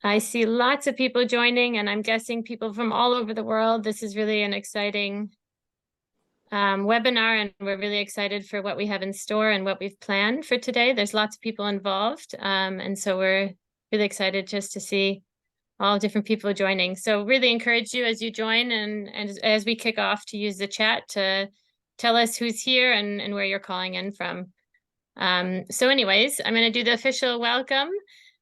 I see lots of people joining, and I'm guessing people from all over the world. This is really an exciting webinar, and we're really excited for what we have in store and what we've planned for today. There's lots of people involved, and so we're really excited just to see all different people joining. So really encourage you as you join and as we kick off to use the chat to tell us who's here and where you're calling in from. So anyways, I'm going to do the official welcome.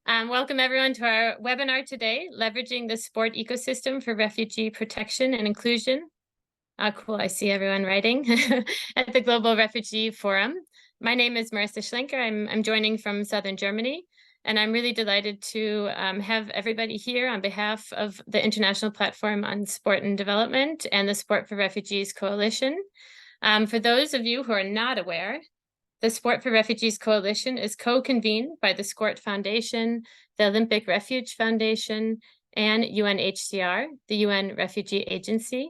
Welcome everyone to our webinar today, Leveraging the Sport Ecosystem for Refugee Protection and Inclusion. Cool, I see everyone writing at the Global Refugee Forum. My name is Marissa Schlenker. I'm joining from Southern Germany, and I'm really delighted to have everybody here on behalf of the International Platform on Sport and Development and the Sport for Refugees Coalition. For those of you who are not aware, the Sport for Refugees Coalition is co-convened by the Scort Foundation, the Olympic Refuge Foundation, and UNHCR, the UN Refugee Agency.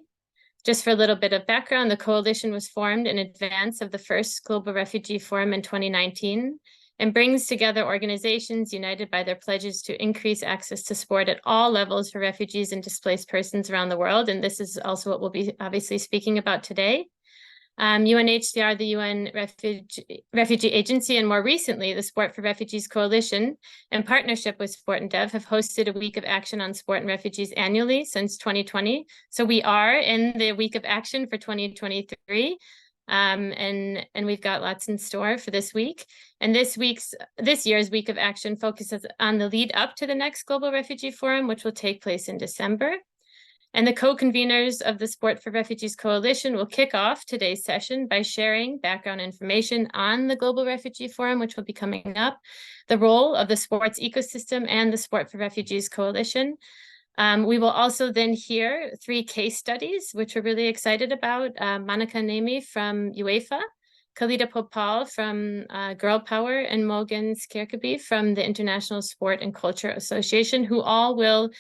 Just for a little bit of background, the coalition was formed in advance of the first Global Refugee Forum in 2019 and brings together organizations united by their pledges to increase access to sport at all levels for refugees and displaced persons around the world. And this is also what we'll be obviously speaking about today. UNHCR, the UN Refugee Agency, and more recently, the Sport for Refugees Coalition, in partnership with Sport and Dev, have hosted a week of action on sport and refugees annually since 2020. So we are in the week of action for 2023. And we've got lots in store for this week. And this year's week of action focuses on the lead up to the next Global Refugee Forum, which will take place in December. And the co-convenors of the Sport for Refugees Coalition will kick off today's session by sharing background information on the Global Refugee Forum, which will be coming up, the role of the sports ecosystem and the Sport for Refugees Coalition. We will also then hear 3 case studies, which we're really excited about. Monica Nemi from UEFA, Khalida Popal from Girl Power, and Morgan Skierkeby from the International Sport and Culture Association, who all will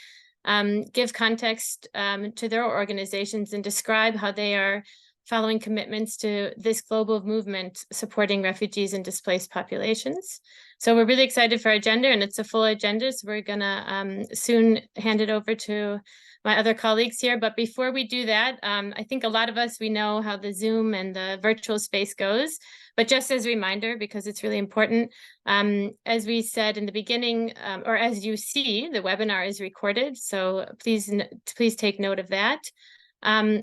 give context to their organizations and describe how they are following commitments to this global movement supporting refugees and displaced populations. So we're really excited for our agenda, and it's a full agenda, so we're gonna soon hand it over to my other colleagues here. But before we do that, I think a lot of us, we know how the Zoom and the virtual space goes. But just as a reminder, because it's really important, as we said in the beginning, or as you see, the webinar is recorded. So please take note of that.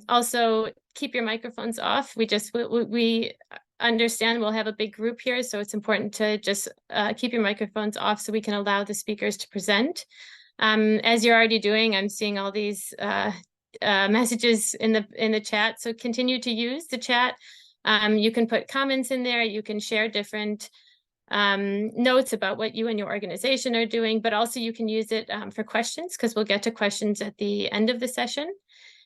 Also, keep your microphones off. We understand we'll have a big group here, so it's important to just keep your microphones off so we can allow the speakers to present. As you're already doing, I'm seeing all these messages in the chat, so continue to use the chat. You can put comments in there, you can share different notes about what you and your organization are doing, but also you can use it for questions, because we'll get to questions at the end of the session.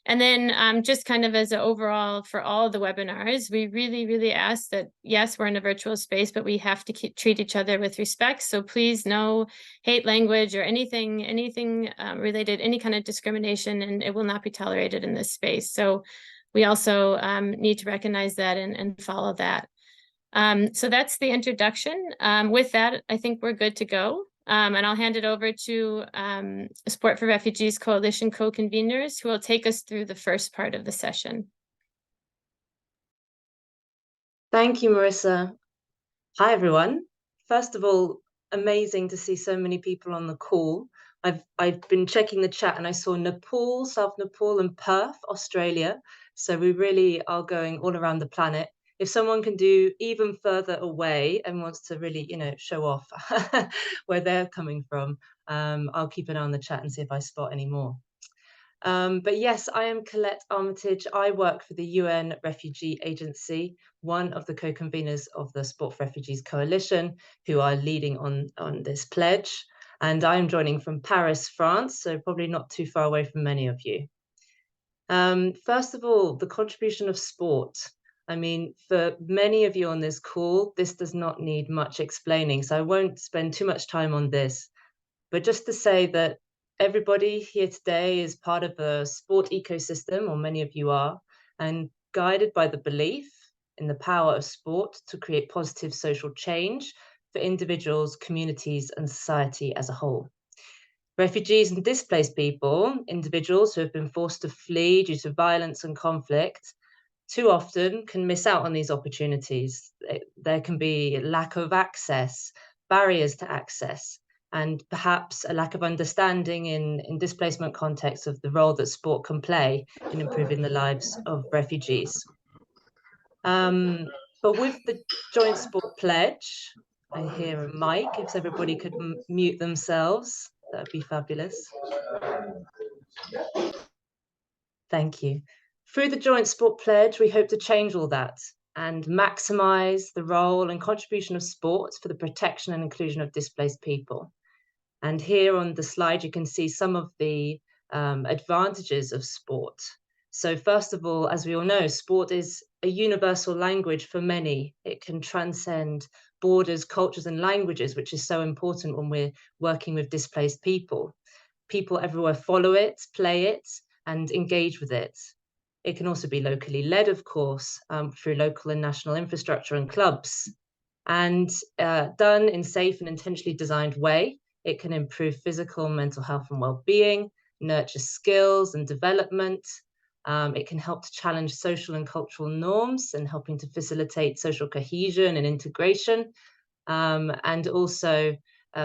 And then just kind of as an overall for all the webinars, we really, really ask that, yes, we're in a virtual space, but we have to treat each other with respect. So please, no hate language or anything related, any kind of discrimination, and it will not be tolerated in this space. So we also need to recognize that and follow that. So that's the introduction. With that, I think we're good to go. And I'll hand it over to Sport for Refugees Coalition co-conveners, who will take us through the first part of the session. Thank you, Marissa. Hi, everyone. First of all, amazing to see so many people on the call. I've been checking the chat, and I saw Nepal, South Nepal, and Perth, Australia. So we really are going all around the planet. If someone can do even further away and wants to really, show off where they're coming from, I'll keep an eye on the chat and see if I spot any more. But yes, I am Colette Armitage. I work for the UN Refugee Agency, one of the co-conveners of the Sport for Refugees Coalition, who are leading on this pledge. And I'm joining from Paris, France, so probably not too far away from many of you. First of all, the contribution of sport. I mean, for many of you on this call, this does not need much explaining, so I won't spend too much time on this. But just to say that everybody here today is part of a sport ecosystem, or many of you are, and guided by the belief in the power of sport to create positive social change for individuals, communities, and society as a whole. Refugees and displaced people, individuals who have been forced to flee due to violence and conflict, too often can miss out on these opportunities. There can be lack of access, barriers to access, and perhaps a lack of understanding in displacement contexts of the role that sport can play in improving the lives of refugees. But with the Joint Sport Pledge, I hear a mic. If everybody could mute themselves, that would be fabulous. Thank you. Through the Joint Sport Pledge, we hope to change all that and maximise the role and contribution of sports for the protection and inclusion of displaced people. And here on the slide, you can see some of the advantages of sport. So first of all, as we all know, sport is a universal language for many. It can transcend borders, cultures, and languages, which is so important when we're working with displaced people. People everywhere follow it, play it, and engage with it. It can also be locally led, of course, through local and national infrastructure and clubs. And done in safe and intentionally designed way, it can improve physical and mental health and well-being, nurture skills and development. It can help to challenge social and cultural norms and helping to facilitate social cohesion and integration, and also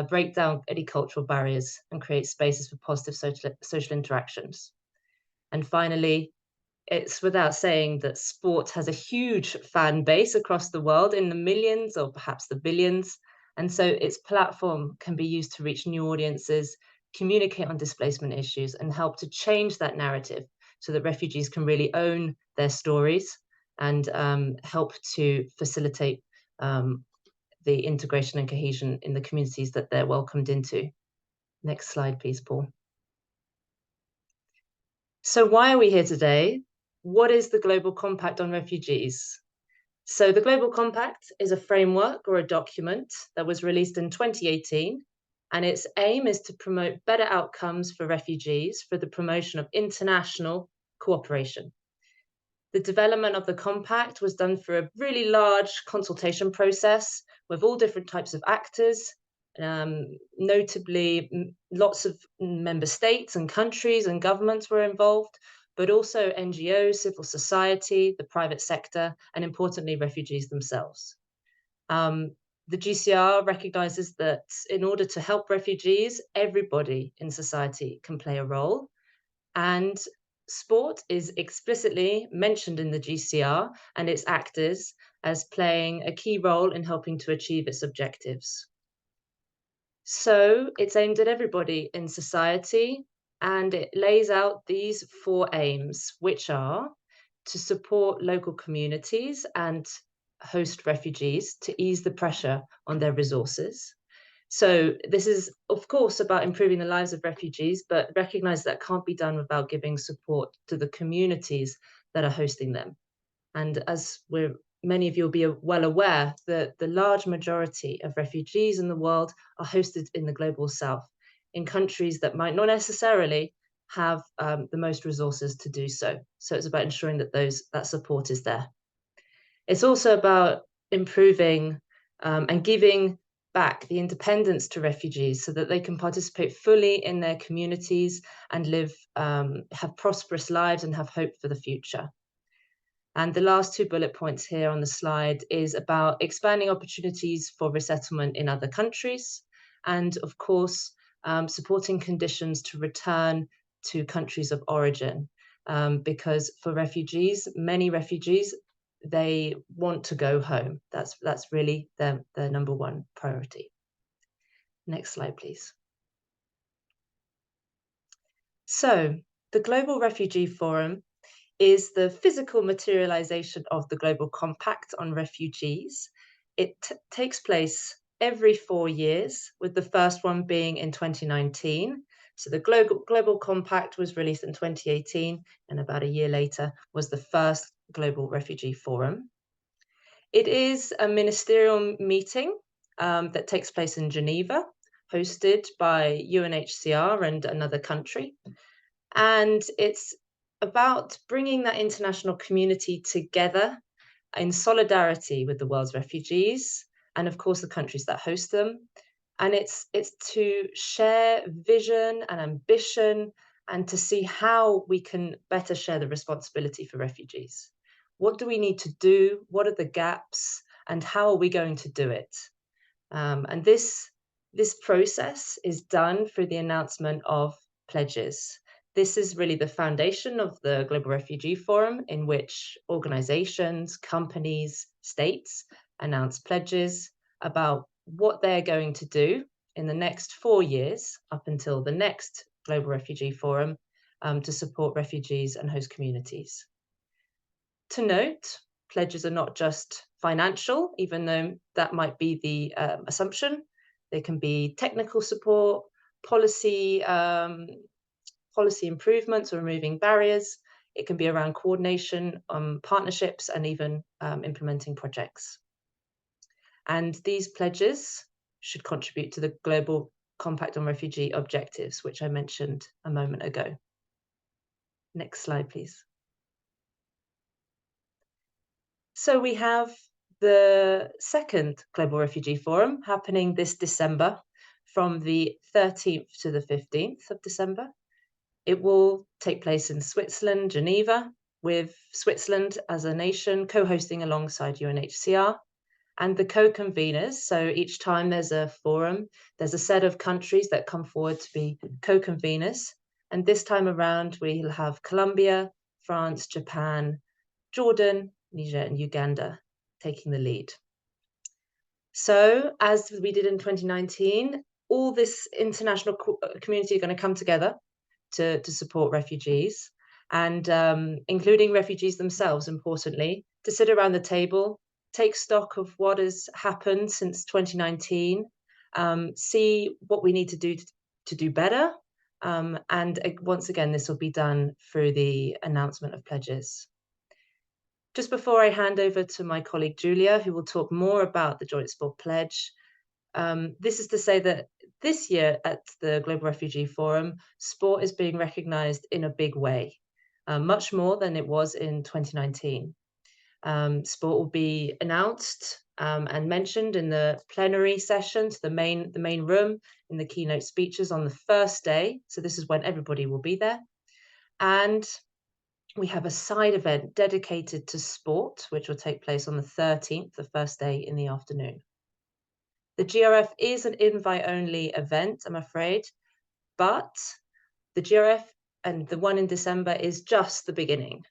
break down any cultural barriers and create spaces for positive social interactions. And finally, it's without saying that sport has a huge fan base across the world in the millions or perhaps the billions. And so its platform can be used to reach new audiences, communicate on displacement issues, and help to change that narrative so that refugees can really own their stories and help to facilitate the integration and cohesion in the communities that they're welcomed into. Next slide, please, Paul. So why are we here today? What is the Global Compact on Refugees? So the Global Compact is a framework or a document that was released in 2018, and its aim is to promote better outcomes for refugees for the promotion of international cooperation. The development of the Compact was done through a really large consultation process with all different types of actors, notably lots of member states and countries and governments were involved, but also NGOs, civil society, the private sector, and importantly, refugees themselves. The GCR recognizes that in order to help refugees, everybody in society can play a role. And sport is explicitly mentioned in the GCR and its actors as playing a key role in helping to achieve its objectives. So it's aimed at everybody in society, and it lays out these 4 aims, which are to support local communities and host refugees to ease the pressure on their resources. So this is, of course, about improving the lives of refugees, but recognize that can't be done without giving support to the communities that are hosting them. And as many of you will be well aware, that the large majority of refugees in the world are hosted in the global south, in countries that might not necessarily have the most resources to do so. So it's about ensuring that that support is there. It's also about improving and giving back the independence to refugees so that they can participate fully in their communities and live, have prosperous lives and have hope for the future. And the last 2 bullet points here on the slide is about expanding opportunities for resettlement in other countries, and of course, supporting conditions to return to countries of origin. Because for refugees, many refugees, they want to go home. That's really their number 1 priority. Next slide, please. So the Global Refugee Forum is the physical materialization of the Global Compact on Refugees. It takes place every 4 years, with the first one being in 2019. So the Global Compact was released in 2018, and about a year later was the first Global Refugee Forum. It is a ministerial meeting that takes place in Geneva, hosted by UNHCR and another country. And it's about bringing that international community together in solidarity with the world's refugees and, of course, the countries that host them, And it's to share vision and ambition and to see how we can better share the responsibility for refugees. What do we need to do? What are the gaps? And how are we going to do it? And this process is done through the announcement of pledges. This is really the foundation of the Global Refugee Forum, in which organizations, companies, states announce pledges about what they're going to do in the next 4 years, up until the next Global Refugee Forum, to support refugees and host communities. To note, pledges are not just financial, even though that might be the assumption. They can be technical support, policy improvements or removing barriers. It can be around coordination, partnerships, and even implementing projects. And these pledges should contribute to the Global Compact on Refugee objectives, which I mentioned a moment ago. Next slide, please. So we have the second Global Refugee Forum happening this December, from the 13th to the 15th of December. It will take place in Switzerland, Geneva, with Switzerland as a nation co-hosting alongside UNHCR and the co-convenors. So each time there's a forum, there's a set of countries that come forward to be co-convenors. And this time around, we'll have Colombia, France, Japan, Jordan, Niger, and Uganda taking the lead. So as we did in 2019, all this international community are going to come together to support refugees, and including refugees themselves, importantly, to sit around the table, take stock of what has happened since 2019, see what we need to do better. And once again, this will be done through the announcement of pledges. Just before I hand over to my colleague Julia, who will talk more about the Joint Sport Pledge, this is to say that this year at the Global Refugee Forum, sport is being recognised in a big way, much more than it was in 2019. Sport will be announced and mentioned in the plenary sessions, the main room, in the keynote speeches on the first day. So this is when everybody will be there. And we have a side event dedicated to sport, which will take place on the 13th, the first day in the afternoon. The GRF is an invite-only event, I'm afraid, but the GRF and the one in December is just the beginning.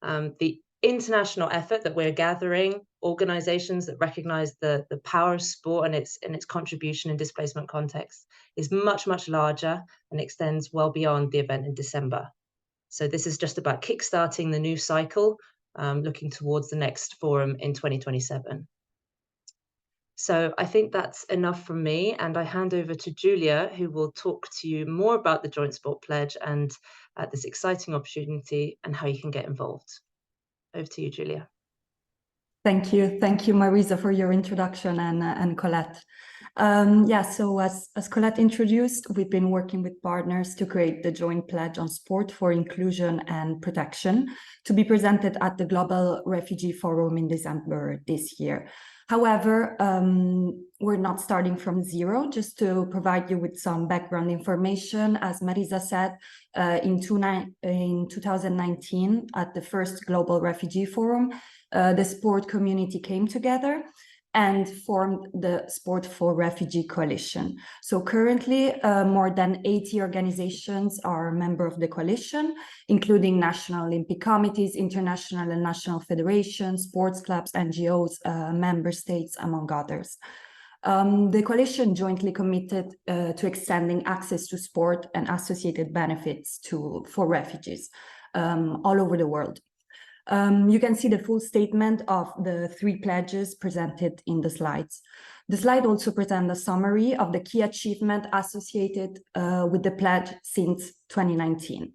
The international effort that we're gathering, organizations that recognize the power of sport and its contribution in displacement context, is much, much larger and extends well beyond the event in December. So this is just about kickstarting the new cycle, looking towards the next forum in 2027. So I think that's enough from me, and I hand over to Julia, who will talk to you more about the Joint Sport Pledge and this exciting opportunity and how you can get involved. Over to you, Julia. Thank you, Marisa, for your introduction, and Colette. So as Colette introduced, we've been working with partners to create the Joint Pledge on Sport for Inclusion and Protection to be presented at the Global Refugee Forum in December this year. However, we're not starting from zero. Just to provide you with some background information, as Marisa said, in 2019, at the first Global Refugee Forum, the sport community came together and formed the Sport for Refugee Coalition. So currently, more than 80 organizations are a member of the coalition, including national Olympic committees, international and national federations, sports clubs, NGOs, member states, among others. The coalition jointly committed to extending access to sport and associated benefits for refugees all over the world. You can see the full statement of the 3 pledges presented in the slides. The slide also presents a summary of the key achievements associated with the pledge since 2019.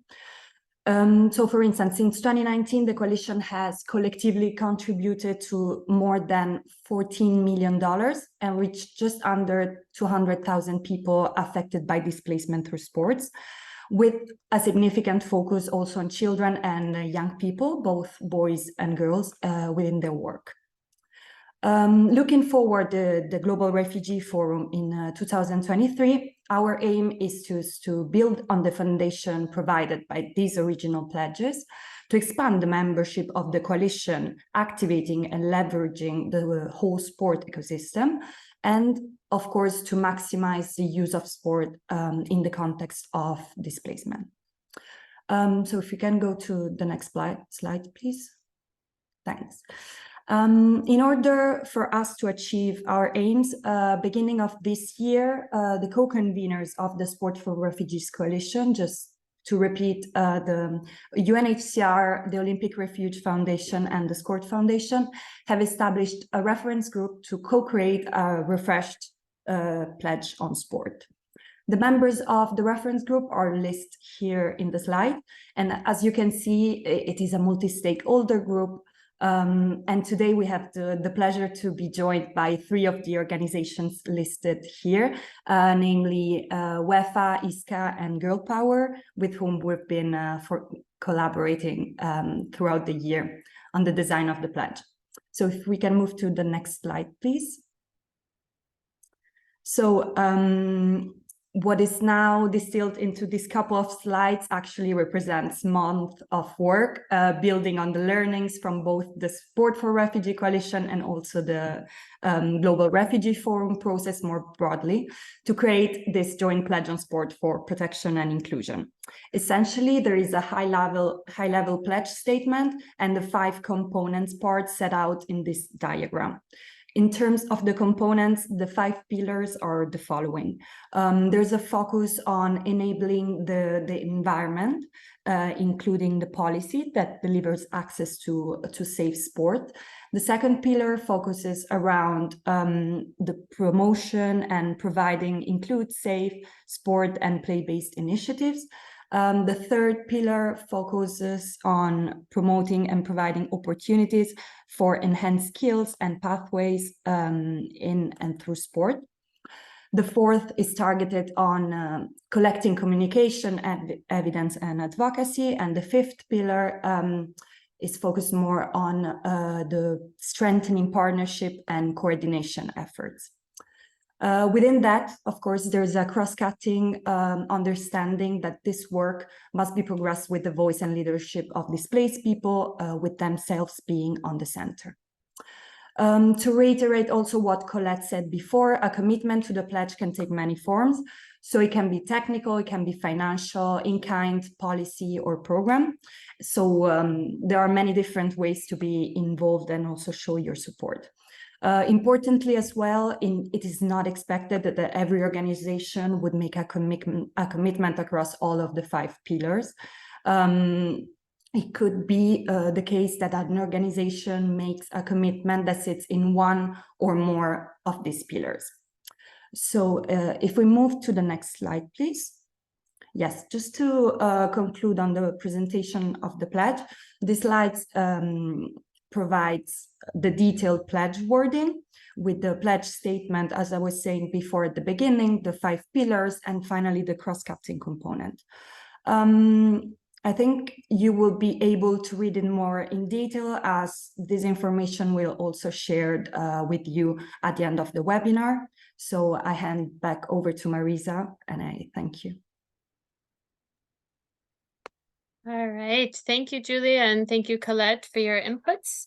So for instance, since 2019, the coalition has collectively contributed to more than $14 million and reached just under 200,000 people affected by displacement through sports, with a significant focus also on children and young people, both boys and girls, within their work. Looking forward, the Global Refugee Forum in 2023, our aim is to build on the foundation provided by these original pledges, to expand the membership of the coalition, activating and leveraging the whole sport ecosystem, and of course, to maximize the use of sport in the context of displacement. So if you can go to the next slide, please. Thanks. In order for us to achieve our aims, beginning of this year, the co-convenors of the Sport for Refugees Coalition, just to repeat, the UNHCR, the Olympic Refuge Foundation, and the Scort Foundation have established a reference group to co-create a refreshed pledge on sport. The members of the reference group are listed here in the slide. And as you can see, it is a multi-stakeholder group. And today we have the pleasure to be joined by 3 of the organizations listed here, namely UEFA, ISCA, and Girl Power, with whom we've been collaborating throughout the year on the design of the pledge. So if we can move to the next slide, please. So what is now distilled into this couple of slides actually represents months of work, building on the learnings from both the Sport for Refugee Coalition and also the Global Refugee Forum process more broadly, to create this joint pledge on sport for protection and inclusion. Essentially, there is a high-level pledge statement and the 5 components parts set out in this diagram. In terms of the components, the 5 pillars are the following. There's a focus on enabling the environment, including the policy that delivers access to safe sport. The second pillar focuses around the promotion and providing include safe sport and play-based initiatives. The third pillar focuses on promoting and providing opportunities for enhanced skills and pathways in and through sport. The fourth is targeted on collecting communication, evidence, and advocacy. And the fifth pillar is focused more on the strengthening partnership and coordination efforts. Within that, of course, there's a cross-cutting understanding that this work must be progressed with the voice and leadership of displaced people, with themselves being on the center. To reiterate also what Colette said before, a commitment to the pledge can take many forms. So it can be technical, it can be financial, in-kind, policy, or program. So there are many different ways to be involved and also show your support. Importantly as well, it is not expected that every organization would make a commitment across all of the 5 pillars. It could be the case that an organization makes a commitment that sits in one or more of these pillars. So if we move to the next slide, please. Yes, just to conclude on the presentation of the pledge, the slides provides the detailed pledge wording with the pledge statement, as I was saying before at the beginning, the 5 pillars, and finally the cross-cutting component. I think you will be able to read it more in detail, as this information will also shared with you at the end of the webinar. So I hand back over to Marisa, and I thank you. All right. Thank you, Julia, and thank you, Colette, for your inputs.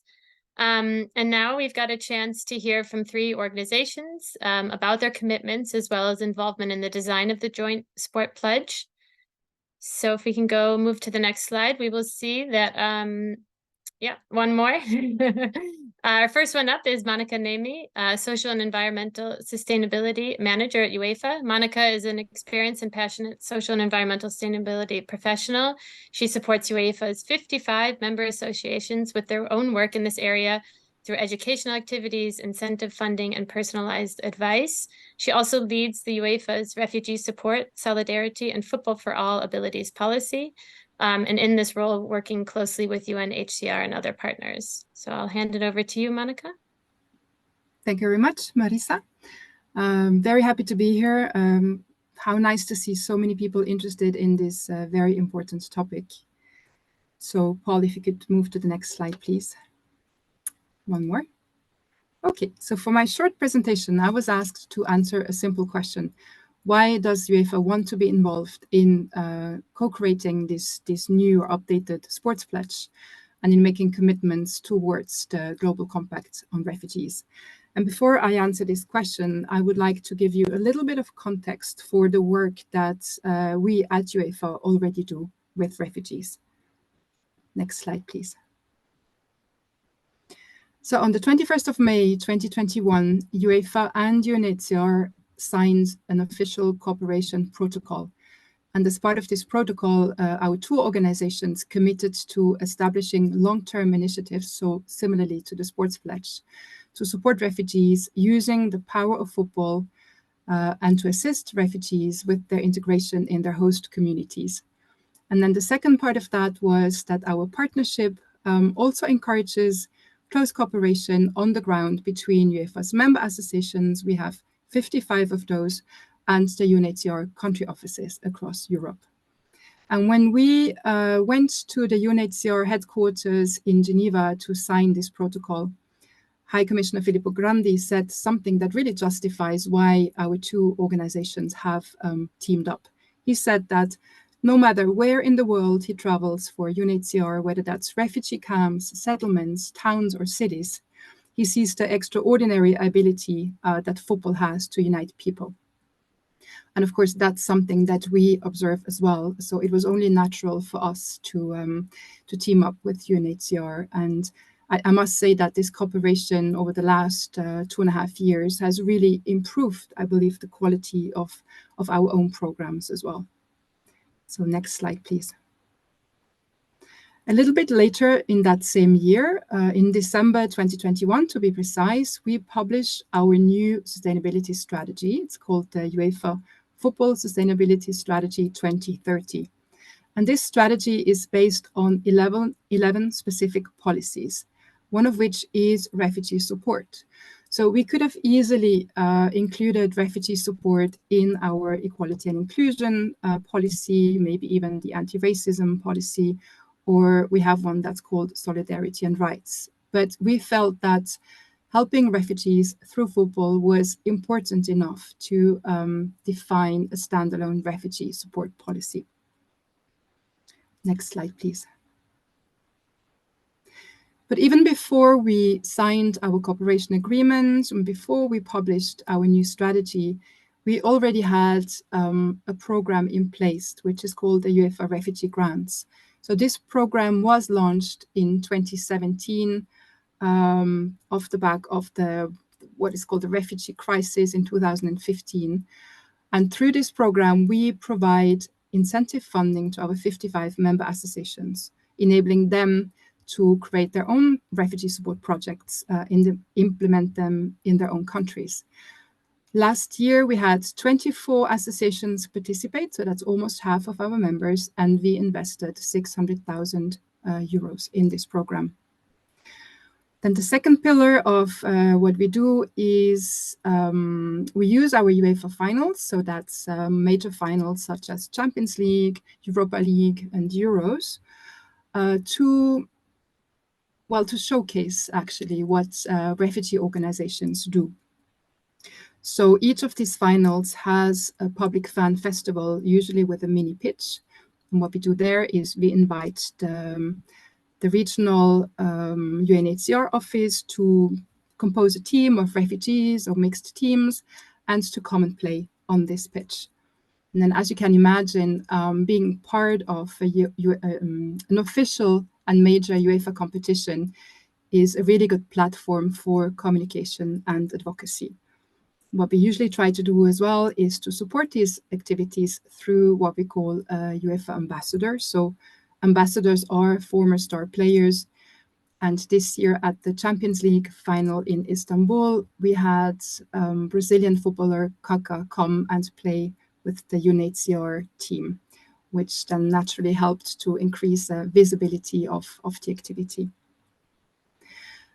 And now we've got a chance to hear from 3 organizations about their commitments as well as involvement in the design of the joint sport pledge. So if we can move to the next slide, we will see that, yeah, one more. Our first one up is Monica Nemi, Social and Environmental Sustainability Manager at UEFA. Monica is an experienced and passionate social and environmental sustainability professional. She supports UEFA's 55 member associations with their own work in this area through educational activities, incentive funding, and personalized advice. She also leads the UEFA's Refugee Support, Solidarity, and Football for All Abilities policy. And in this role, working closely with UNHCR and other partners. So I'll hand it over to you, Monica. Thank you very much, Marisa. Very happy to be here. How nice to see so many people interested in this very important topic. So Paul, if you could move to the next slide, please. One more. Okay, so for my short presentation, I was asked to answer a simple question. Why does UEFA want to be involved in co-creating this new or updated sports pledge and in making commitments towards the Global Compact on Refugees? And before I answer this question, I would like to give you a little bit of context for the work that we at UEFA already do with refugees. Next slide, please. So on the 21st of May, 2021, UEFA and UNHCR signed an official cooperation protocol. And as part of this protocol, our two organizations committed to establishing long-term initiatives, so similarly to the Sports Pledge, to support refugees using the power of football and to assist refugees with their integration in their host communities. And then the second part of that was that our partnership also encourages close cooperation on the ground between UEFA's member associations. We have 55 of those, and the UNHCR country offices across Europe. And when we went to the UNHCR headquarters in Geneva to sign this protocol, High Commissioner Filippo Grandi said something that really justifies why our two organizations have teamed up. He said that no matter where in the world he travels for UNHCR, whether that's refugee camps, settlements, towns, or cities, he sees the extraordinary ability that football has to unite people. And of course, that's something that we observe as well. So it was only natural for us to team up with UNHCR. And I must say that this cooperation over the last 2.5 years has really improved, I believe, the quality of our own programs as well. So next slide, please. A little bit later in that same year, in December 2021, to be precise, we published our new sustainability strategy. It's called the UEFA Football Sustainability Strategy 2030. And this strategy is based on 11 specific policies, one of which is refugee support. So we could have easily included refugee support in our equality and inclusion policy, maybe even the anti-racism policy, or we have one that's called solidarity and rights. But we felt that helping refugees through football was important enough to define a standalone refugee support policy. Next slide, please. But even before we signed our cooperation agreement and before we published our new strategy, we already had a program in place, which is called the UEFA Refugee Grants. So this program was launched in 2017 off the back of what is called the refugee crisis in 2015. And through this program, we provide incentive funding to our 55 member associations, enabling them to create their own refugee support projects and implement them in their own countries. Last year, we had 24 associations participate, so that's almost half of our members, and we invested 600,000 euros in this program. Then the second pillar of what we do is we use our UEFA finals, so that's major finals such as Champions League, Europa League, and Euros, to showcase actually what refugee organizations do. So each of these finals has a public fan festival, usually with a mini pitch. And what we do there is we invite the regional UNHCR office to compose a team of refugees or mixed teams and to come and play on this pitch. And then, as you can imagine, being part of an official and major UEFA competition is a really good platform for communication and advocacy. What we usually try to do as well is to support these activities through what we call UEFA ambassadors. So ambassadors are former star players. And this year at the Champions League final in Istanbul, we had Brazilian footballer Kaká come and play with the UNHCR team, which then naturally helped to increase visibility of the activity.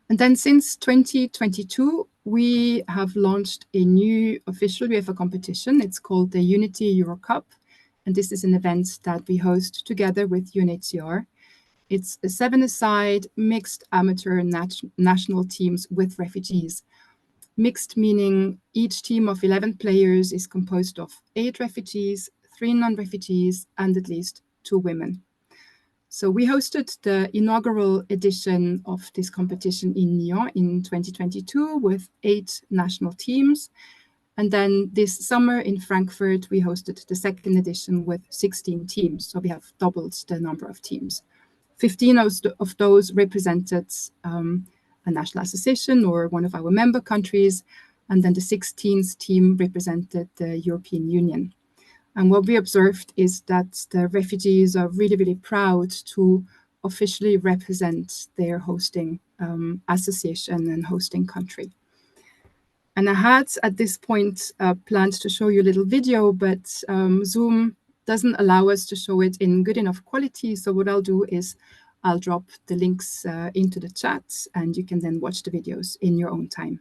And then since 2022, we have launched a new official UEFA competition. It's called the Unity Euro Cup. And this is an event that we host together with UNHCR. It's a 7-a-side mixed amateur national teams with refugees. Mixed meaning each team of 11 players is composed of 8 refugees, 3 non-refugees, and at least 2 women. So we hosted the inaugural edition of this competition in Lyon in 2022 with 8 national teams. And then this summer in Frankfurt, we hosted the second edition with 16 teams. So we have doubled the number of teams. 15 of those represented a national association or one of our member countries. And then the 16th team represented the European Union. And what we observed is that the refugees are really, really proud to officially represent their hosting association and hosting country. And I had at this point planned to show you a little video, but Zoom doesn't allow us to show it in good enough quality. So what I'll do is I'll drop the links into the chat and you can then watch the videos in your own time.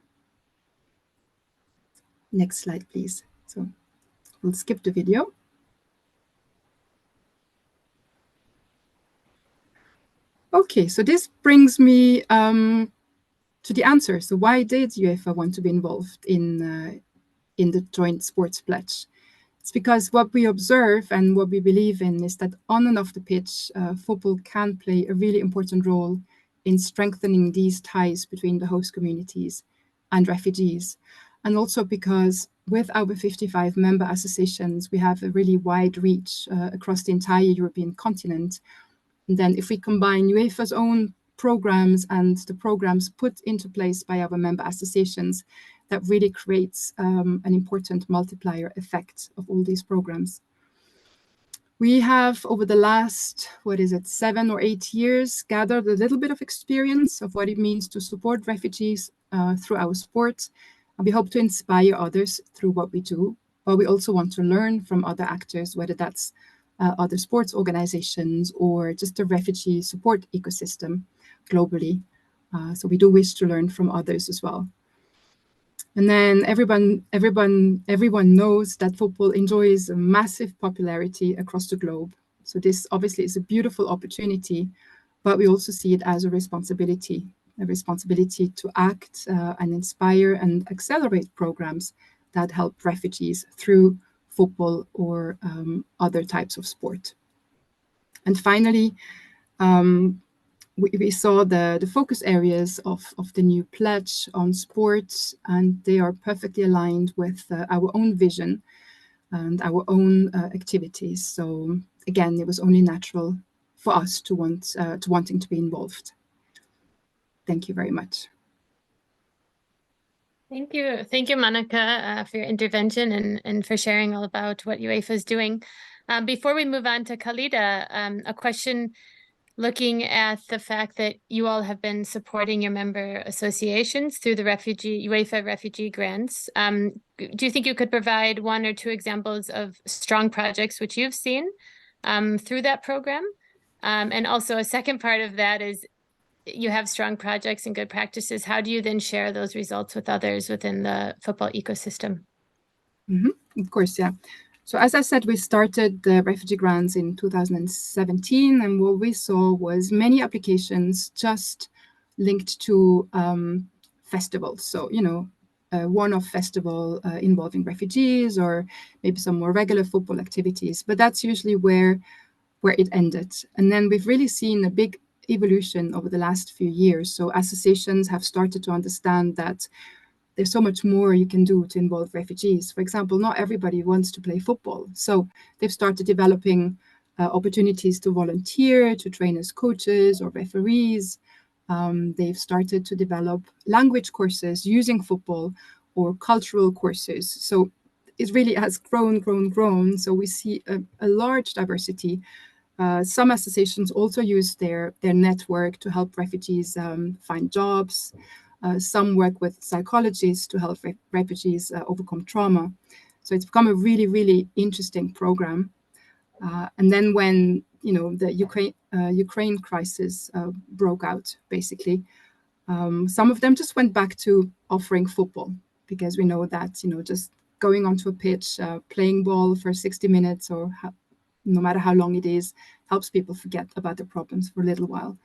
Next slide, please. So we'll skip the video. Okay, so this brings me to the answer. So why did UEFA want to be involved in the joint sports pledge? It's because what we observe and what we believe in is that on and off the pitch, football can play a really important role in strengthening these ties between the host communities and refugees. And also because with our 55 member associations, we have a really wide reach across the entire European continent. And then if we combine UEFA's own programs and the programs put into place by our member associations, that really creates an important multiplier effect of all these programs. We have, over the last, 7 or 8 years, gathered a little bit of experience of what it means to support refugees through our sport. And we hope to inspire others through what we do, but we also want to learn from other actors, whether that's other sports organizations or just the refugee support ecosystem globally. So we do wish to learn from others as well. And then everyone knows that football enjoys a massive popularity across the globe. So this obviously is a beautiful opportunity, but we also see it as a responsibility to act and inspire and accelerate programs that help refugees through football or other types of sport. And finally, we saw the focus areas of the new pledge on sports, and they are perfectly aligned with our own vision and our own activities. So again, it was only natural for us to wanting to be involved. Thank you very much. Thank you, Monica, for your intervention and for sharing all about what UEFA is doing. Before we move on to Khalida, a question looking at the fact that you all have been supporting your member associations through the UEFA refugee grants. Do you think you could provide 1 or 2 examples of strong projects which you've seen through that program? And also a second part of that is, you have strong projects and good practices. How do you then share those results with others within the football ecosystem? Mm-hmm. Of course, yeah. So as I said, we started the refugee grants in 2017, and what we saw was many applications just linked to festivals. So, a one-off festival involving refugees, or maybe some more regular football activities. But that's usually where it ended. And then we've really seen a big evolution over the last few years. So associations have started to understand that there's so much more you can do to involve refugees. For example, not everybody wants to play football. So they've started developing opportunities to volunteer, to train as coaches or referees. They've started to develop language courses using football or cultural courses. So it really has grown. So we see a large diversity. Some associations also use their network to help refugees find jobs. Some work with psychologists to help refugees overcome trauma. So it's become a really, really interesting program. And then when the Ukraine crisis broke out, basically, some of them just went back to offering football, because we know that just going onto a pitch, playing ball for 60 minutes or no matter how long it is, helps people forget about their problems for a little while.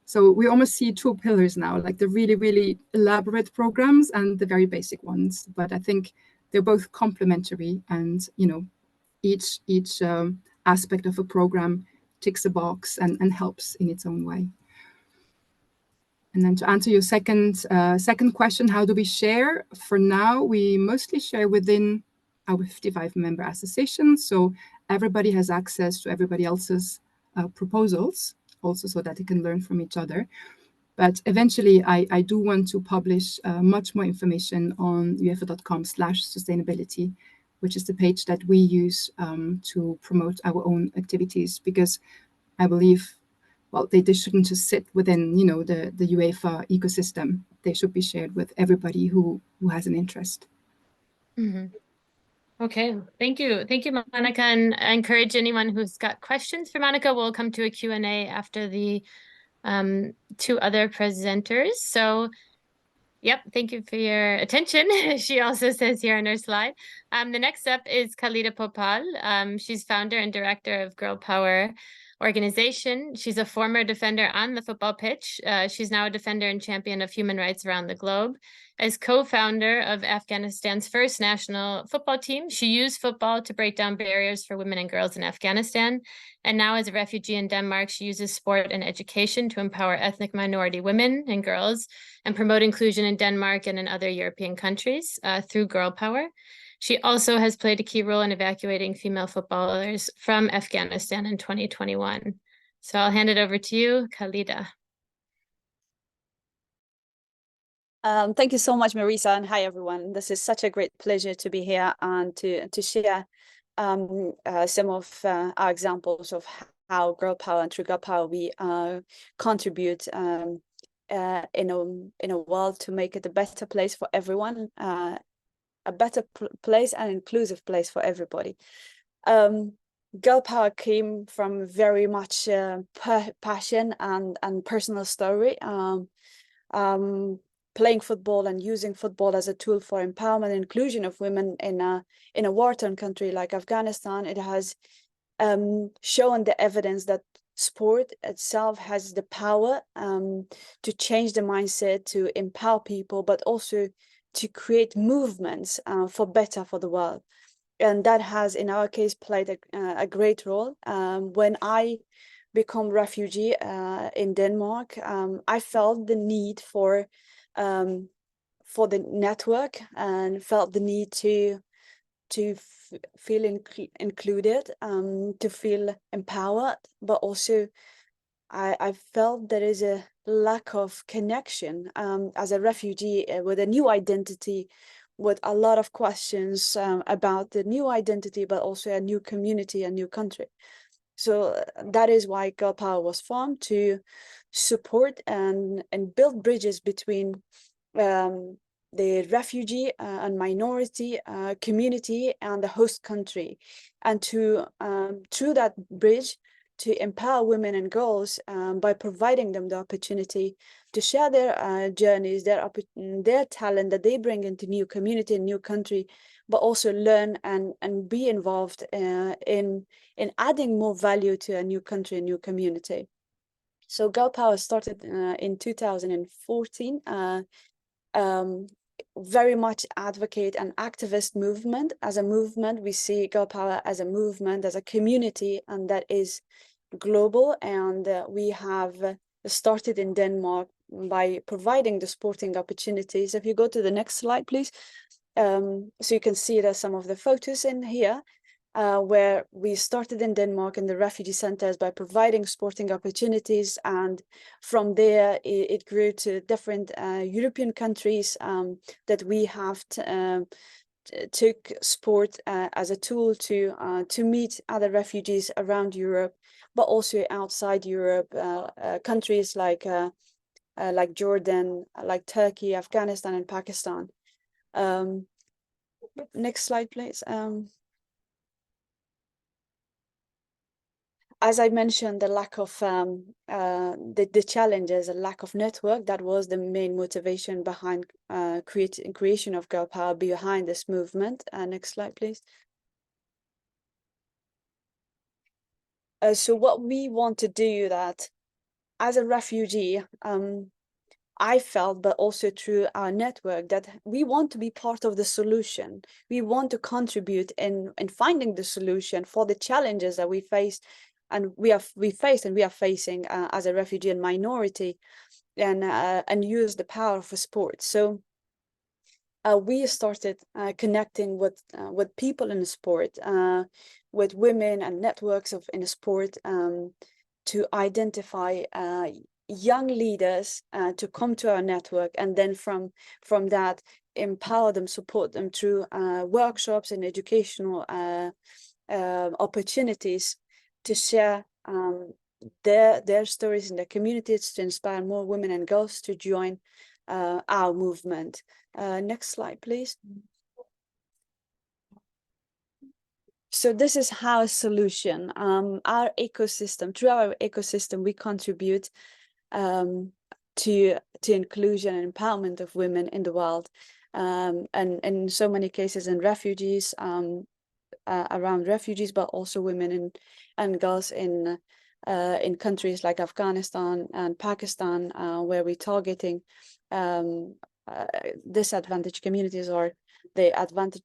So we almost see two pillars now, like the really, really elaborate programs and the very basic ones. But I think they're both complementary, and each aspect of a program ticks a box and helps in its own way. And then to answer your second question, how do we share? For now, we mostly share within our 55-member association, so everybody has access to everybody else's proposals, also so that they can learn from each other. But eventually, I do want to publish much more information on uefa.com/sustainability, which is the page that we use to promote our own activities, because I believe, well, they shouldn't just sit within, the UEFA ecosystem. They should be shared with everybody who has an interest. Mm-hmm. Okay, thank you. Thank you, Monica. And I encourage anyone who's got questions for Monica. We'll come to a Q&A after the two other presenters. So, yep, thank you for your attention. She also says here on her slide. The next up is Khalida Popal. She's founder and director of Girl Power organization. She's a former defender on the football pitch. She's now a defender and champion of human rights around the globe. As co-founder of Afghanistan's first national football team, she used football to break down barriers for women and girls in Afghanistan. And now as a refugee in Denmark, she uses sport and education to empower ethnic minority women and girls and promote inclusion in Denmark and in other European countries through Girl Power. She also has played a key role in evacuating female footballers from Afghanistan in 2021. So I'll hand it over to you, Khalida. Thank you so much, Marisa, and hi everyone. This is such a great pleasure to be here and to share some of our examples of how Girl Power and through Girl Power we contribute in a world to make it a better place for everyone, a better place and inclusive place for everybody. Girl Power came from very much passion and personal story. Playing football and using football as a tool for empowerment and inclusion of women in a war-torn country like Afghanistan, it has shown the evidence that sport itself has the power to change the mindset, to empower people, but also to create movements for better for the world. And that has, in our case, played a great role. When I become refugee in Denmark, I felt the need for the network and felt the need to feel included, to feel empowered, but also I felt there is a lack of connection as a refugee with a new identity, with a lot of questions about the new identity, but also a new community, a new country. So that is why Girl Power was formed, to support and build bridges between the refugee and minority community and the host country, and to through that bridge to empower women and girls by providing them the opportunity to share their journeys, their talent that they bring into new community and new country, but also learn and be involved in adding more value to a new country, a new community. So Girl Power started in 2014, very much advocate an activist movement. As a movement, we see Girl Power as a movement, as a community, and that is global. And we have started in Denmark by providing the sporting opportunities. If you go to the next slide, please. So you can see there's some of the photos in here. Where we started in Denmark in the refugee centers by providing sporting opportunities, and from there it grew to different European countries that we have took sport as a tool to meet other refugees around Europe, but also outside Europe, countries like Jordan, like Turkey, Afghanistan, and Pakistan. Next slide, please. As I mentioned, the lack of the challenges, a lack of network, that was the main motivation behind creation of Girl Power, behind this movement. Next slide, please. So what we want to do that as a refugee, I felt, but also through our network, that we want to be part of the solution. We want to contribute in finding the solution for the challenges that we face, and we are facing as a refugee and minority, and use the power for sport. So we started connecting with people in the sport, with women and networks in the sport, to identify young leaders to come to our network, and then from that empower them, support them through workshops and educational opportunities to share their stories in their communities, to inspire more women and girls to join our movement. Next slide, please. So this is our solution. Our ecosystem, through our ecosystem, we contribute to inclusion and empowerment of women in the world, and in so many cases in refugees, around refugees, but also women and girls in countries like Afghanistan and Pakistan, where we're targeting disadvantaged communities, or the advantage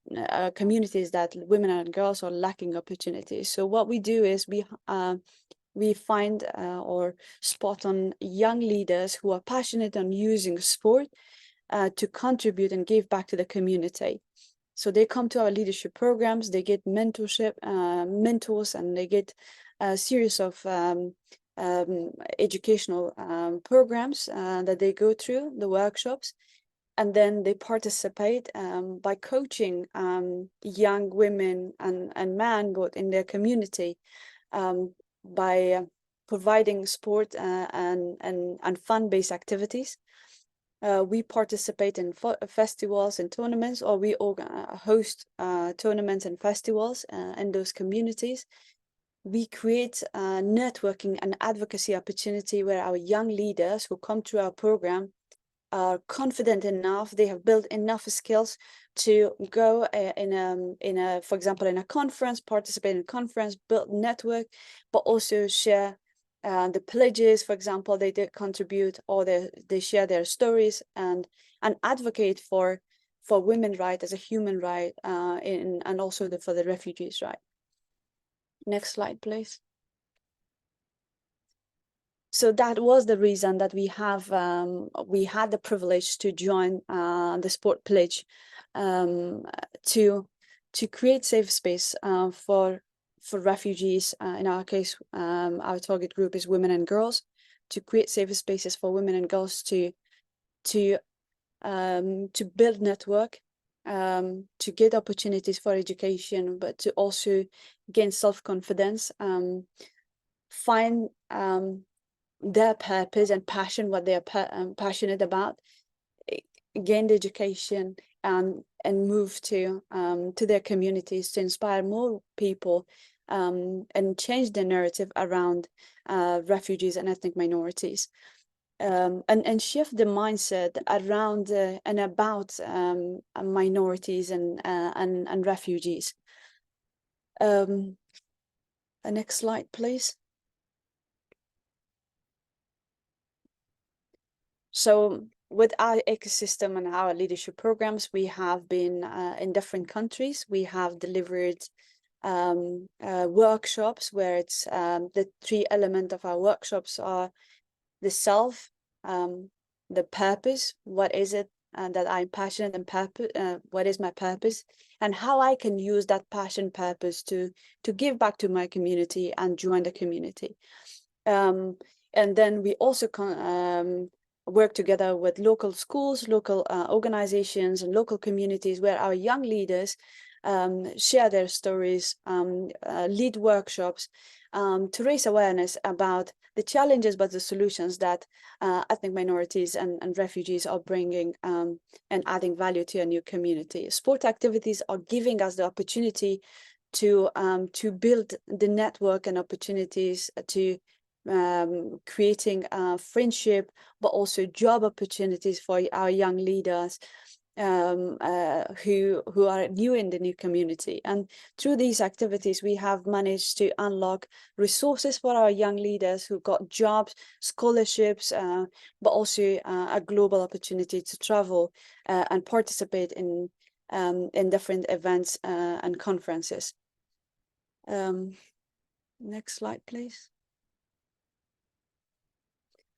communities that women and girls are lacking opportunities. So what we do is we find or spot on young leaders who are passionate on using sport to contribute and give back to the community. So they come to our leadership programs, they get mentorship, mentors, and they get a series of educational programs that they go through, the workshops, and then they participate by coaching young women and men, both in their community, by providing sport and fun-based activities. We participate in festivals and tournaments, or we host tournaments and festivals in those communities. We create networking and advocacy opportunity where our young leaders who come through our program are confident enough, they have built enough skills to go for example, in a conference, participate in a conference, build network, but also share the pledges, for example, they did contribute, or they share their stories and advocate for women's right as a human right, and also for the refugees' right. Next slide, please. So that was the reason that we had the privilege to join the Sport Pledge, to create safe space for refugees. In our case, our target group is women and girls, to create safe spaces for women and girls to build network, to get opportunities for education, but to also gain self-confidence, find their purpose and passion, what they are passionate about, gain the education, and move to their communities to inspire more people, and change the narrative around refugees and ethnic minorities, and shift the mindset around and about minorities and refugees. Next slide, please. So with our ecosystem and our leadership programs, we have been in different countries. We have delivered workshops where it's the three elements of our workshops are the self, the purpose, what is it that I'm passionate and what is my purpose, and how I can use that passion, purpose to give back to my community and join the community. And then we also work together with local schools, local organizations, and local communities where our young leaders share their stories, lead workshops to raise awareness about the challenges but the solutions that ethnic minorities and refugees are bringing, and adding value to a new community. Sport activities are giving us the opportunity to build the network and opportunities to creating friendship, but also job opportunities for our young leaders, who are new in the new community. And through these activities, we have managed to unlock resources for our young leaders who got jobs, scholarships, but also a global opportunity to travel and participate in different events and conferences. Next slide, please.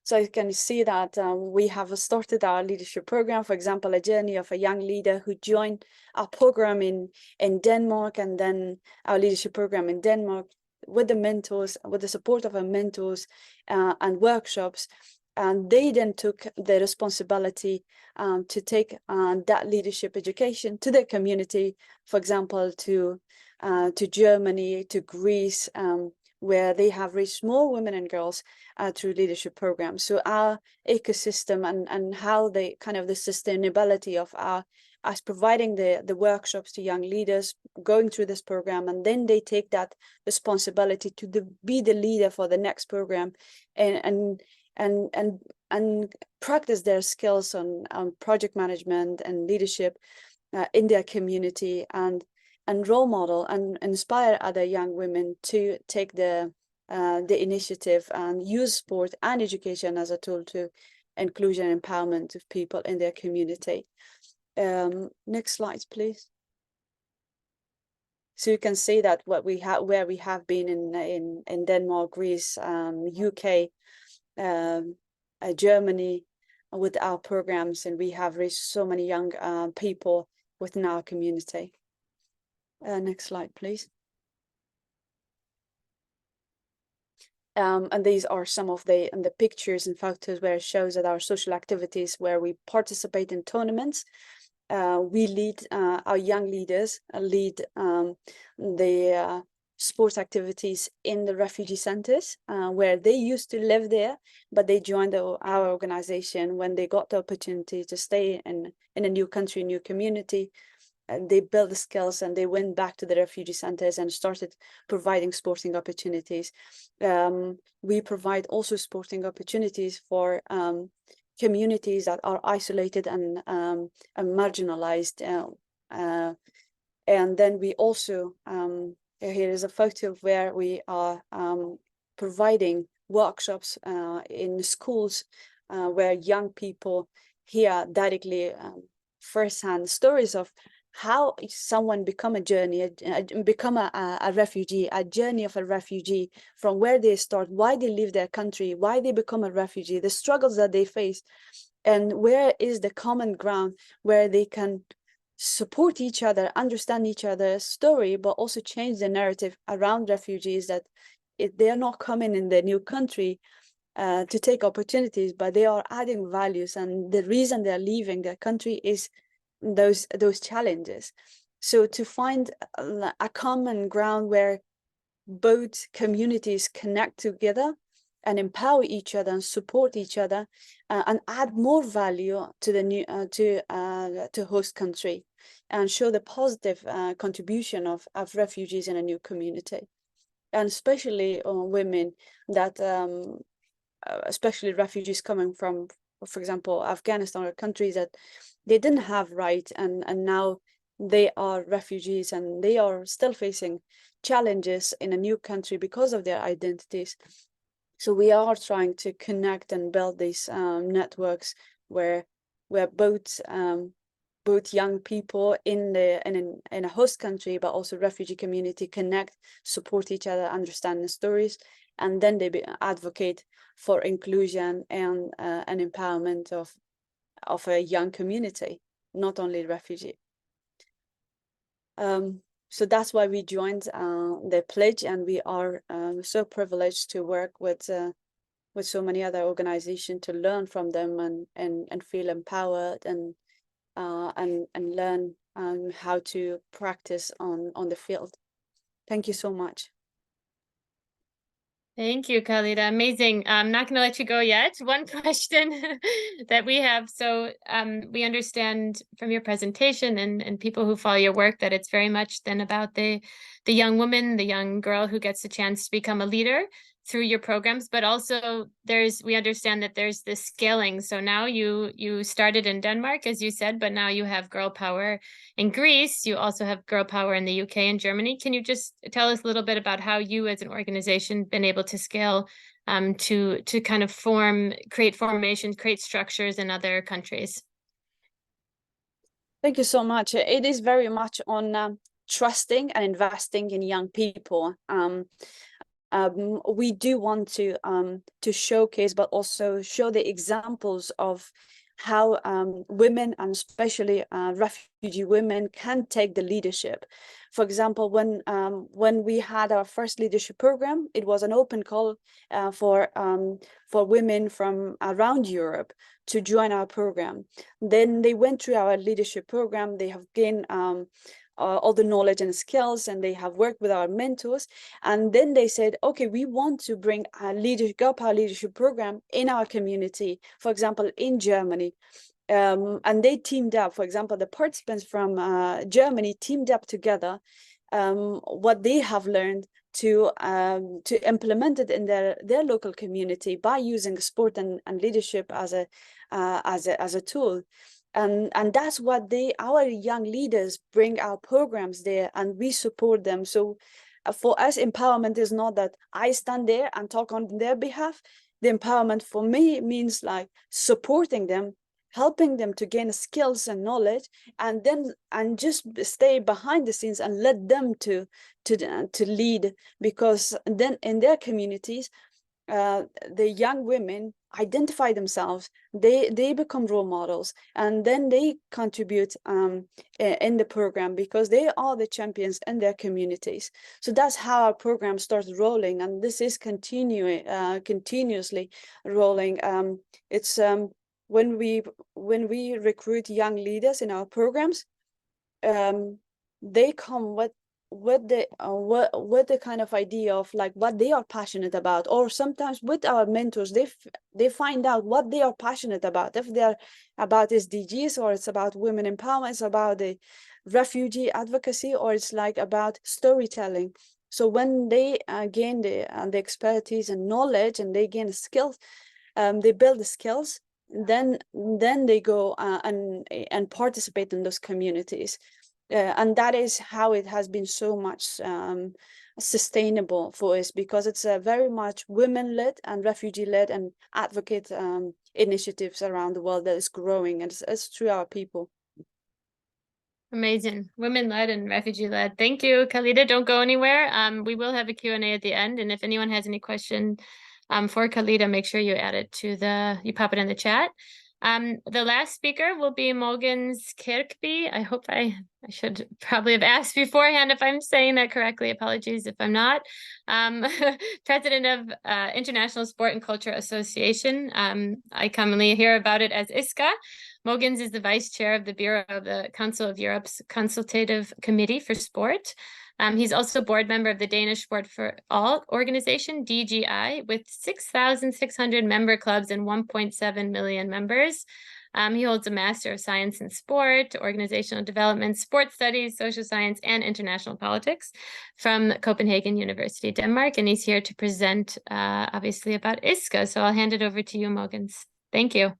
So you can see that we have started our leadership program, for example, a journey of a young leader who joined our program in Denmark, and then our leadership program in Denmark with the mentors, with the support of our mentors and workshops. And they then took the responsibility to take that leadership education to their community, for example, to Germany, to Greece, where they have reached more women and girls through leadership programs. So our ecosystem and how they kind of the sustainability of us providing the workshops to young leaders going through this program, and then they take that responsibility to be the leader for the next program and practice their skills on project management and leadership in their community, and role model and inspire other young women to take the initiative and use sport and education as a tool to inclusion and empowerment of people in their community. Next slide, please. So you can see that what we have, where we have been in Denmark, Greece, UK, Germany, with our programs, and we have reached so many young people within our community. Next slide, please. And these are some of the pictures and photos where it shows that our social activities where we participate in tournaments. We lead, our young leaders lead the sports activities in the refugee centers where they used to live there, but they joined our organization when they got the opportunity to stay in a new country, new community. And they built the skills and they went back to the refugee centers and started providing sporting opportunities. We provide also sporting opportunities for communities that are isolated and marginalized. And then we also, here is a photo of where we are providing workshops in schools where young people hear directly firsthand stories of how someone become a journey, become a refugee, a journey of a refugee, from where they start, why they leave their country, why they become a refugee, the struggles that they face, and where is the common ground where they can support each other, understand each other's story, but also change the narrative around refugees, that they are not coming in their new country to take opportunities, but they are adding values, and the reason they're leaving their country is those challenges. So to find a common ground where both communities connect together and empower each other and support each other and add more value to the new to host country, and show the positive contribution of refugees in a new community, and especially women that especially refugees coming from, for example, Afghanistan, or countries that they didn't have right, and now they are refugees and they are still facing challenges in a new country because of their identities. So we are trying to connect and build these networks where both young people in a host country, but also refugee community, connect, support each other, understand the stories, and then they advocate for inclusion and empowerment of a young community, not only refugee. So that's why we joined the pledge, and we are so privileged to work with so many other organizations, to learn from them and feel empowered and learn how to practice on the field. Thank you so much. Thank you, Khalida. Amazing. I'm not going to let you go yet. One question that we have. So we understand from your presentation and people who follow your work that it's very much then about the young woman, the young girl who gets the chance to become a leader. through your programs, but also we understand that there's this scaling. So now you started in Denmark, as you said, but now you have Girl Power in Greece. You also have Girl Power in the UK and Germany. Can you just tell us a little bit about how you as an organization been able to scale to kind of create formations, create structures in other countries? Thank you so much. It is very much on trusting and investing in young people. We do want to showcase, but also show the examples of how women, and especially refugee women, can take the leadership. For example, when we had our first leadership program, it was an open call for women from around Europe to join our program. Then they went through our leadership program. They have gained all the knowledge and skills, and they have worked with our mentors. And then they said, okay, we want to bring a Girl Power leadership program in our community, for example, in Germany. And they teamed up. For example, the participants from Germany teamed up together, what they have learned to implement it in their local community by using sport and leadership as a tool. And that's what our young leaders bring our programs there, and we support them. So for us, empowerment is not that I stand there and talk on their behalf. The empowerment for me means like supporting them, helping them to gain skills and knowledge, and just stay behind the scenes and let them to lead, because then in their communities, the young women identify themselves, they become role models, and then they contribute in the program because they are the champions in their communities. So that's how our program starts rolling, and this is continuously rolling. It's when we recruit young leaders in our programs, they come with the kind of idea of like what they are passionate about, or sometimes with our mentors they find out what they are passionate about. If they're about SDGs, or it's about women empowerment, it's about the refugee advocacy, or it's like about storytelling. So when they gain the expertise and knowledge, and they gain the skills, they build the skills, then they go and participate in those communities. And that is how it has been so much sustainable for us, because it's very much women-led and refugee-led and advocate initiatives around the world that is growing, and it's through our people. Amazing. Women-led and refugee-led. Thank you, Khalida. Don't go anywhere. We will have a Q&A at the end, and if anyone has any question for Khalida, make sure you add it you pop it in the chat. The last speaker will be Mogens Kirkby. I hope I should probably have asked beforehand if I'm saying that correctly. Apologies if I'm not. President of International Sport and Culture Association. I commonly hear about it as ISCA. Mogens is the vice chair of the Bureau of the Council of Europe's Consultative Committee for Sport. He's also board member of the Danish Sport for All organization, DGI, with 6,600 member clubs and 1.7 million members. He holds a Master of Science in Sport, Organizational Development, Sport Studies, Social Science, and International Politics from Copenhagen University, Denmark. And he's here to present, obviously, about ISCA. So I'll hand it over to you, Mogens. Thank you.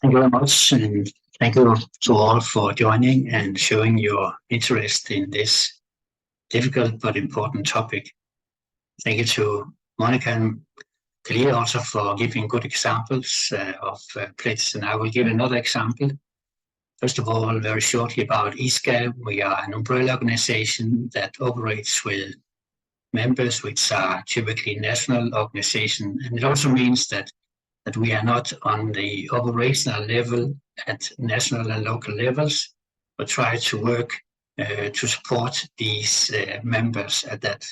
Thank you very much. And thank you to all for joining and showing your interest in this difficult but important topic. Thank you to Monica and Khalida also for giving good examples of places, and I will give another example. First of all, very shortly about ISCA. We are an umbrella organization that operates with members which are typically national organizations, and it also means that we are not on the operational level at national and local levels, but try to work to support these members at that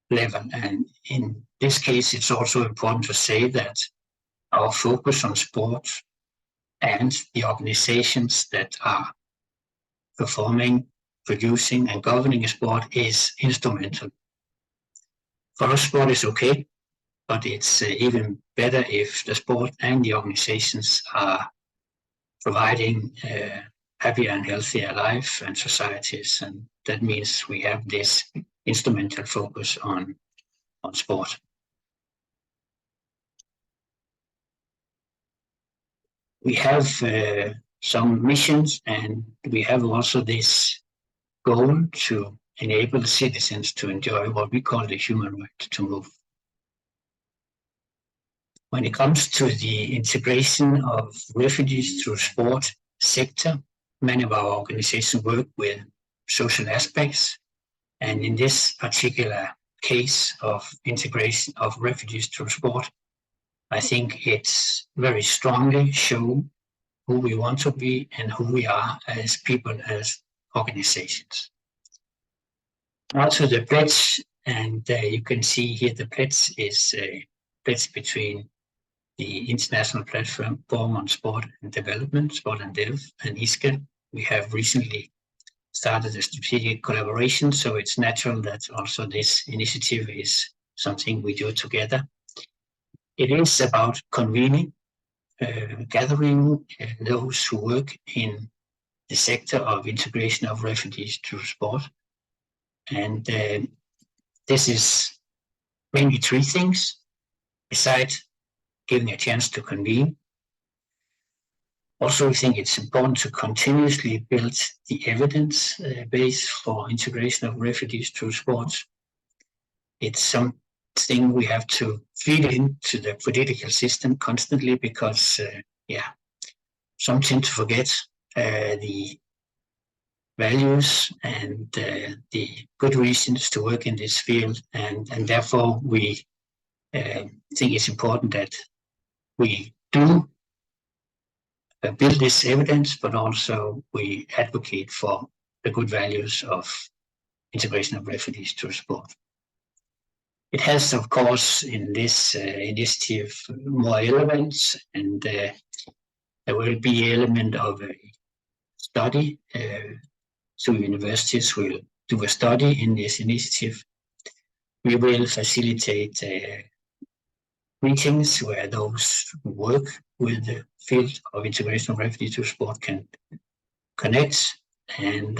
level. And in this case, it's also important to say that our focus on sport and the organizations that are performing, producing, and governing sport is instrumental. For us, sport is okay, but it's even better if the sport and the organizations are providing happier and healthier life and societies, and that means we have this instrumental focus on on sport. We have some missions, and we have also this goal to enable citizens to enjoy what we call the human right to move. When it comes to the integration of refugees through sport sector, many of our organizations work with social aspects, and in this particular case of integration of refugees through sport, I think it's very strongly shown who we want to be and who we are as people, as organizations. Also the pledge, and you can see here the pledge is a pledge between the International Platform on Sport and Development, Sport and Dev, and ISCA. We have recently started a strategic collaboration, so it's natural that also this initiative is something we do together. It is about convening, gathering those who work in the sector of integration of refugees through sport. And this is mainly three things, besides giving a chance to convene. Also, we think it's important to continuously build the evidence base for integration of refugees through sports. It's something we have to feed into the political system constantly because, some tend to forget the values and the good reasons to work in this field, and therefore we think it's important that we do build this evidence, but also we advocate for the good values of integration of refugees through sport. It has, of course, in this initiative more elements, and there will be an element of a study. So universities will do a study in this initiative. We will facilitate meetings where those who work with the field of integration of refugees to sport can connect, and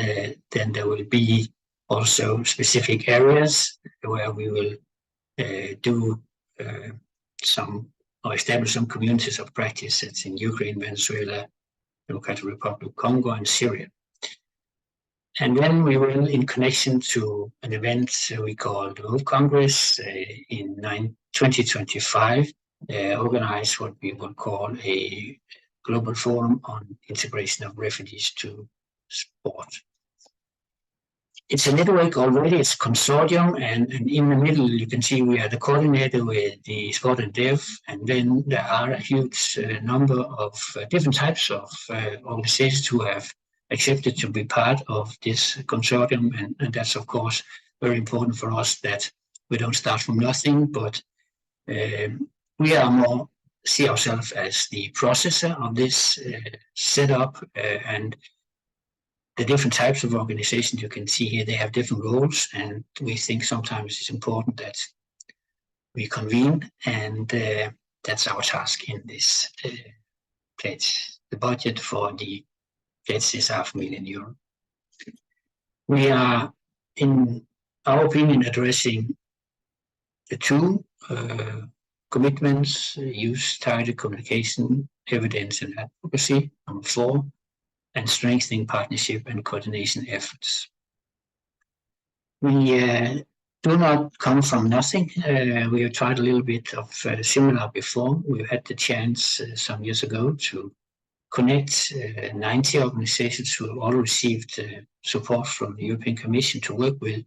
then there will be also specific areas where we will do some or establish some communities of practice. It's in Ukraine, Venezuela, Democratic Republic of Congo, and Syria. And then we will, in connection to an event we call the World Congress in 2025, organize what we would call a Global Forum on Integration of Refugees to Sport. It's a network already, it's a consortium, and in the middle you can see we are the coordinator with the Sport and Dev, and then there are a huge number of different types of organizations who have accepted to be part of this consortium, and that's of course very important for us that we don't start from nothing, but we are more see ourselves as the processor of this setup, and the different types of organizations you can see here, they have different roles, and we think sometimes it's important that we convene, and that's our task in this pledge. The budget for the pledge is €500,000. We are, in our opinion, addressing the two commitments: use targeted communication, evidence and advocacy, number 4, and strengthening partnership and coordination efforts. We do not come from nothing. We have tried a little bit of similar before. We've had the chance some years ago to connect 90 organizations who have all received support from the European Commission to work with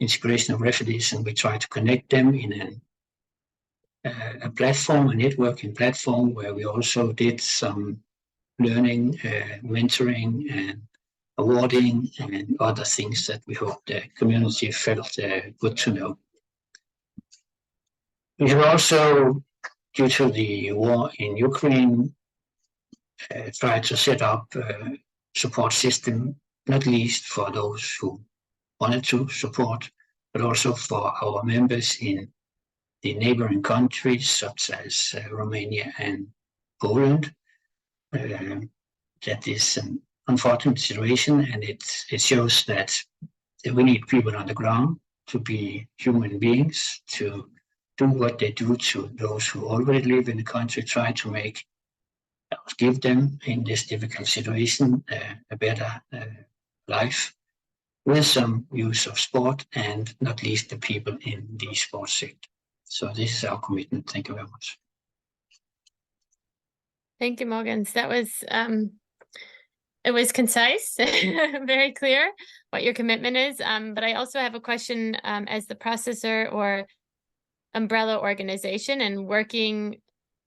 integration of refugees, and we try to connect them in a platform, a networking platform, where we also did some learning, mentoring, and awarding, and other things that we hope the community felt good to know. We have also, due to the war in Ukraine, tried to set up a support system, not least for those who wanted to support, but also for our members in the neighboring countries, such as Romania and Poland. That is an unfortunate situation, and it shows that we need people on the ground to be human beings, to do what they do to those who already live in the country, try to give them in this difficult situation a better life with some use of sport, and not least the people in the sports sector. So this is our commitment. Thank you very much. Thank you, Mogens. That was it was concise, very clear what your commitment is. But I also have a question as the processor or umbrella organization and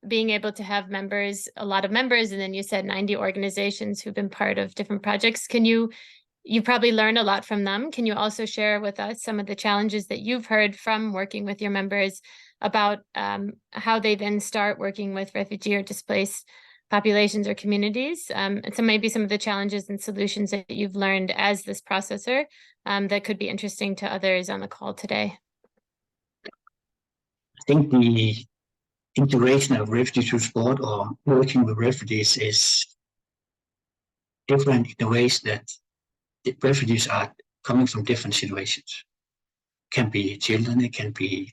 being able to have members, a lot of members, and then you said 90 organizations who've been part of different projects. You probably learned a lot from them. Can you also share with us some of the challenges that you've heard from working with your members about how they then start working with refugee or displaced populations or communities? And so maybe some of the challenges and solutions that you've learned as this processor that could be interesting to others on the call today. I think the integration of refugees to sport or working with refugees is different in the ways that the refugees are coming from different situations. It can be children, it can be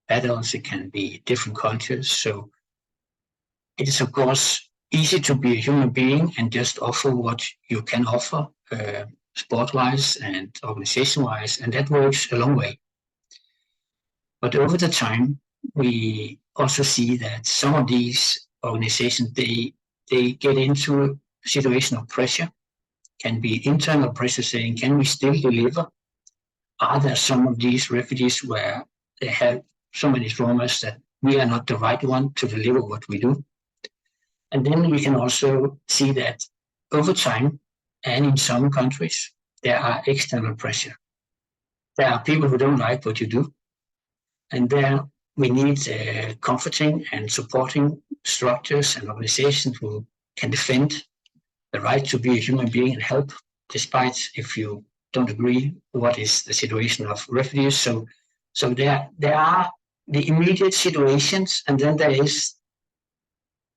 adults, it can be different cultures. So it is, of course, easy to be a human being and just offer what you can offer, sport-wise and organization-wise, and that works a long way. But over the time, we also see that some of these organizations, they get into a situation of pressure. Can be internal pressure saying, can we still deliver? Are there some of these refugees where they have so many traumas that we are not the right one to deliver what we do? And then we can also see that over time, and in some countries, there are external pressure. There are people who don't like what you do. And there we need comforting and supporting structures and organizations who can defend the right to be a human being and help, despite if you don't agree what is the situation of refugees. So there are the immediate situations, and then there is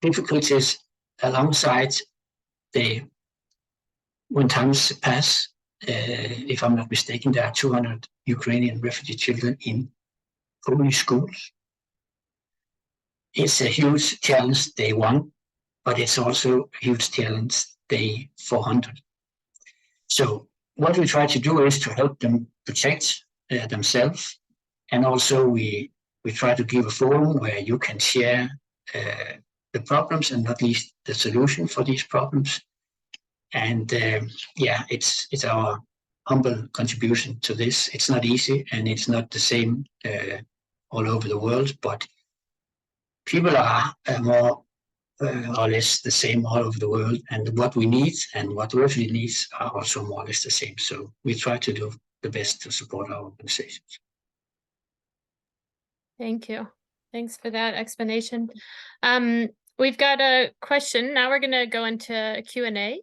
difficulties alongside when times pass. If I'm not mistaken, there are 200 Ukrainian refugee children in Polish schools. It's a huge challenge day one, but it's also a huge challenge day 400. So what we try to do is to help them protect themselves, and also we try to give a forum where you can share the problems and not least the solution for these problems. And it's our humble contribution to this. It's not easy, and it's not the same all over the world, but people are more or less the same all over the world, and what we need and what refugee needs are also more or less the same. So we try to do the best to support our organizations. Thank you. Thanks for that explanation. We've got a question. Now we're going to go into Q&A,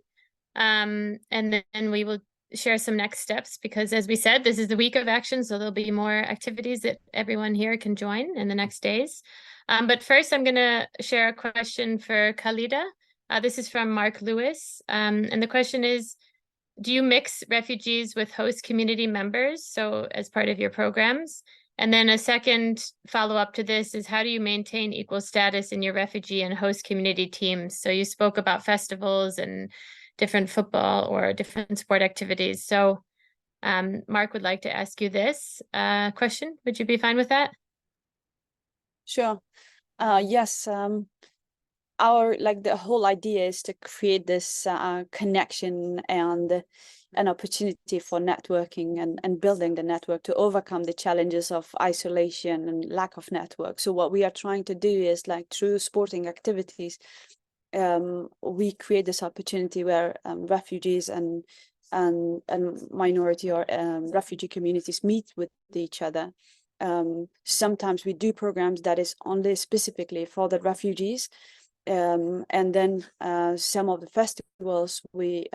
and then we will share some next steps, because as we said, this is the week of action, so there'll be more activities that everyone here can join in the next days. But first, I'm going to share a question for Khalida. This is from Mark Lewis. And the question is, do you mix refugees with host community members, so as part of your programs? And then a second follow-up to this is, how do you maintain equal status in your refugee and host community teams? So you spoke about festivals and different football or different sport activities. So Mark would like to ask you this question. Would you be fine with that? Sure. Yes. The whole idea is to create this connection and an opportunity for networking and building the network to overcome the challenges of isolation and lack of network. So what we are trying to do is, like, through sporting activities, we create this opportunity where refugees and minority or refugee communities meet with each other. Sometimes we do programs that is only specifically for the refugees, and then some of the festivals we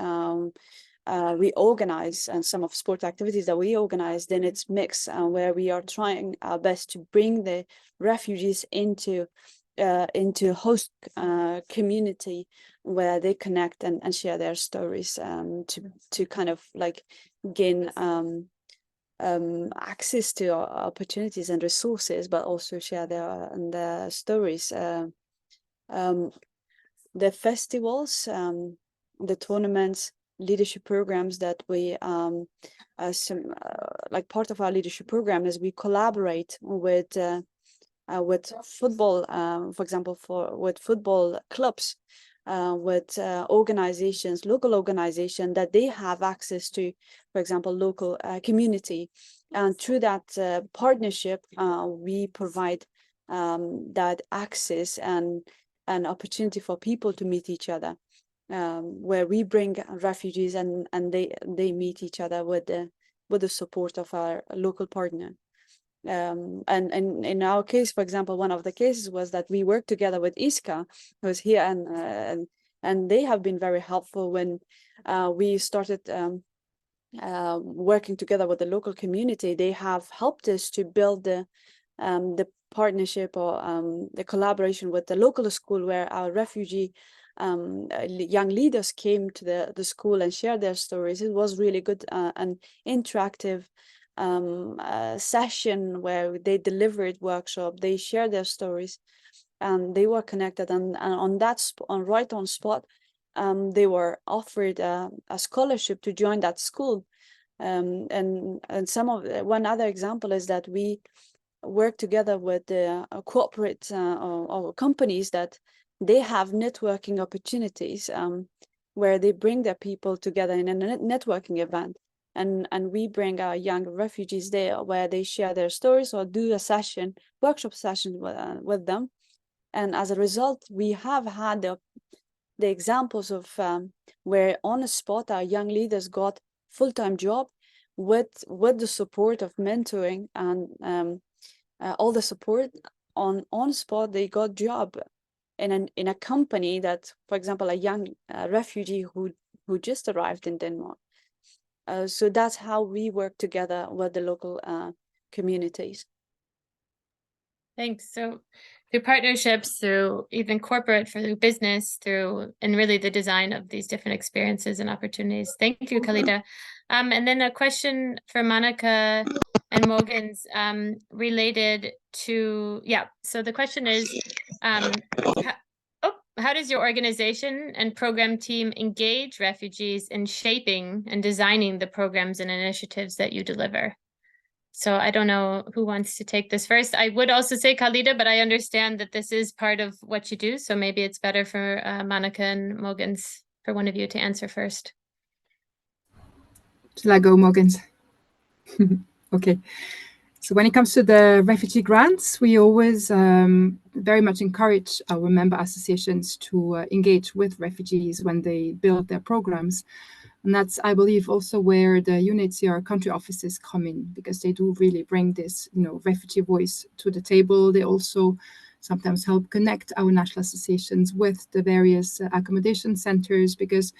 organize, and some of sport activities that we organize, then it's mixed, where we are trying our best to bring the refugees into host community, where they connect and share their stories, to kind of like gain access to opportunities and resources, but also share their stories. The festivals, the tournaments, leadership programs that we, like part of our leadership program is we collaborate with football, for example, with football clubs, with organizations, local organizations that they have access to, for example, local community. And through that partnership, we provide that access and an opportunity for people to meet each other, where we bring refugees and they meet each other with the support of our local partner. And in our case, for example, one of the cases was that we worked together with ISCA, who was here, and they have been very helpful when we started working together with the local community. They have helped us to build the partnership or the collaboration with the local school, where our refugee young leaders came to the school and shared their stories. It was really good and interactive session where they delivered workshop, they shared their stories, and they were connected. And on that right on spot, they were offered a scholarship to join that school. And one other example is that we work together with the corporate or companies that they have networking opportunities where they bring their people together in a networking event. And we bring our young refugees there where they share their stories or do a workshop session with them. And as a result, we have had the examples of where on the spot our young leaders got full-time job with the support of mentoring and all the support on spot. They got job in a company that, for example, a young refugee who just arrived in Denmark. So that's how we work together with the local communities. Thanks. So through partnerships, through even corporate, through business, and really the design of these different experiences and opportunities. Thank you, Khalida. And then a question for Monica and Mogens related to, so the question is, how does your organization and program team engage refugees in shaping and designing the programs and initiatives that you deliver? So I don't know who wants to take this first. I would also say Khalida, but I understand that this is part of what you do. So maybe it's better for Monica and Mogens, for one of you to answer first. Shall I go, Mogens? Okay. So when it comes to the refugee grants, we always very much encourage our member associations to engage with refugees when they build their programs. And that's, I believe, also where the UNHCR country offices come in, because they do really bring this, refugee voice to the table. They also sometimes help connect our national associations with the various accommodation centers, because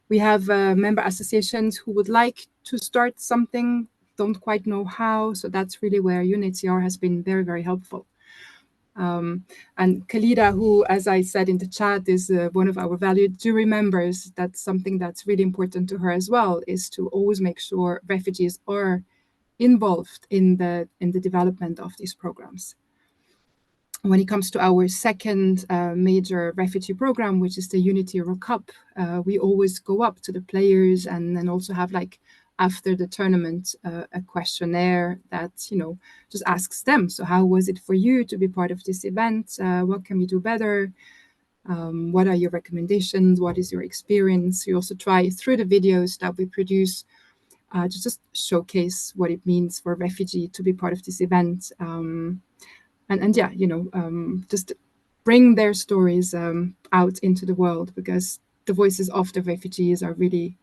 we have member associations who would like to start something, don't quite know how. So that's really where UNHCR has been very, very helpful. And Khalida, who, as I said in the chat, is one of our valued jury members, that's something that's really important to her as well, is to always make sure refugees are involved in the development of these programs. When it comes to our second major refugee program, which is the Unity Euro Cup, we always go up to the players and then also have, like, after the tournament, a questionnaire that, just asks them, so how was it for you to be part of this event? What can we do better? What are your recommendations? What is your experience? We also try, through the videos that we produce, to just showcase what it means for a refugee to be part of this event. Just bring their stories out into the world, because the voices of the refugees are really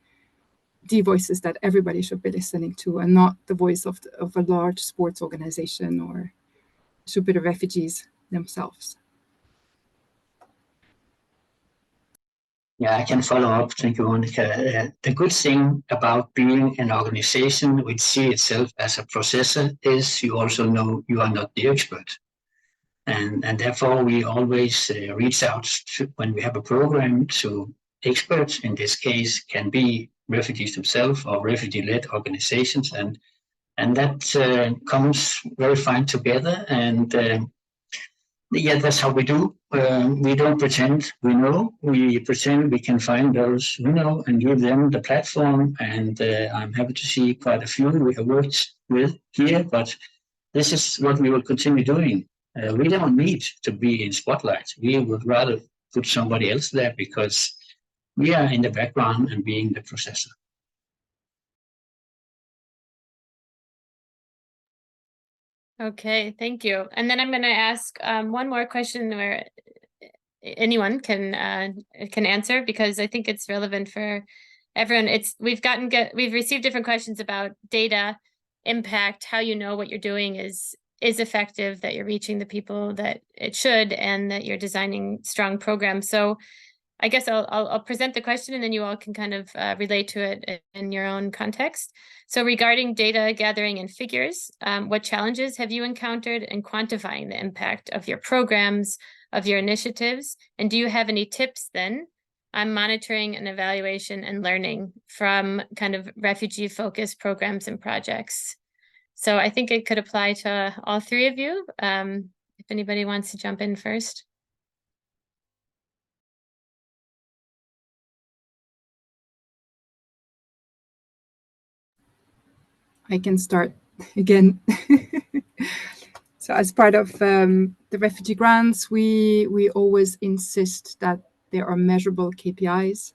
the voices that everybody should be listening to, and not the voice of a large sports organization, or should be the refugees themselves. Yeah, I can follow up. Thank you, Monica. The good thing about being an organization which sees itself as a processor is you also know you are not the expert. And therefore, we always reach out to, when we have a program, to experts. In this case, can be refugees themselves or refugee-led organizations, and And that comes very fine together. And yeah, that's how we do. We don't pretend we know. We pretend we can find those who know and give them the platform. And I'm happy to see quite a few we have worked with here. But this is what we will continue doing. We don't need to be in spotlight. We would rather put somebody else there because we are in the background and being the processor. Okay, thank you. And then I'm going to ask one more question where anyone can answer, because I think it's relevant for everyone. We've received different questions about data impact, how you know what you're doing is effective, that you're reaching the people that it should, and that you're designing strong programs. So I guess I'll present the question, and then you all can kind of relate to it in your own context. So regarding data gathering and figures, what challenges have you encountered in quantifying the impact of your programs, of your initiatives? And do you have any tips then on monitoring and evaluation and learning from kind of refugee-focused programs and projects? So I think it could apply to all three of you. If anybody wants to jump in first. I can start again. So as part of the refugee grants, we always insist that there are measurable KPIs,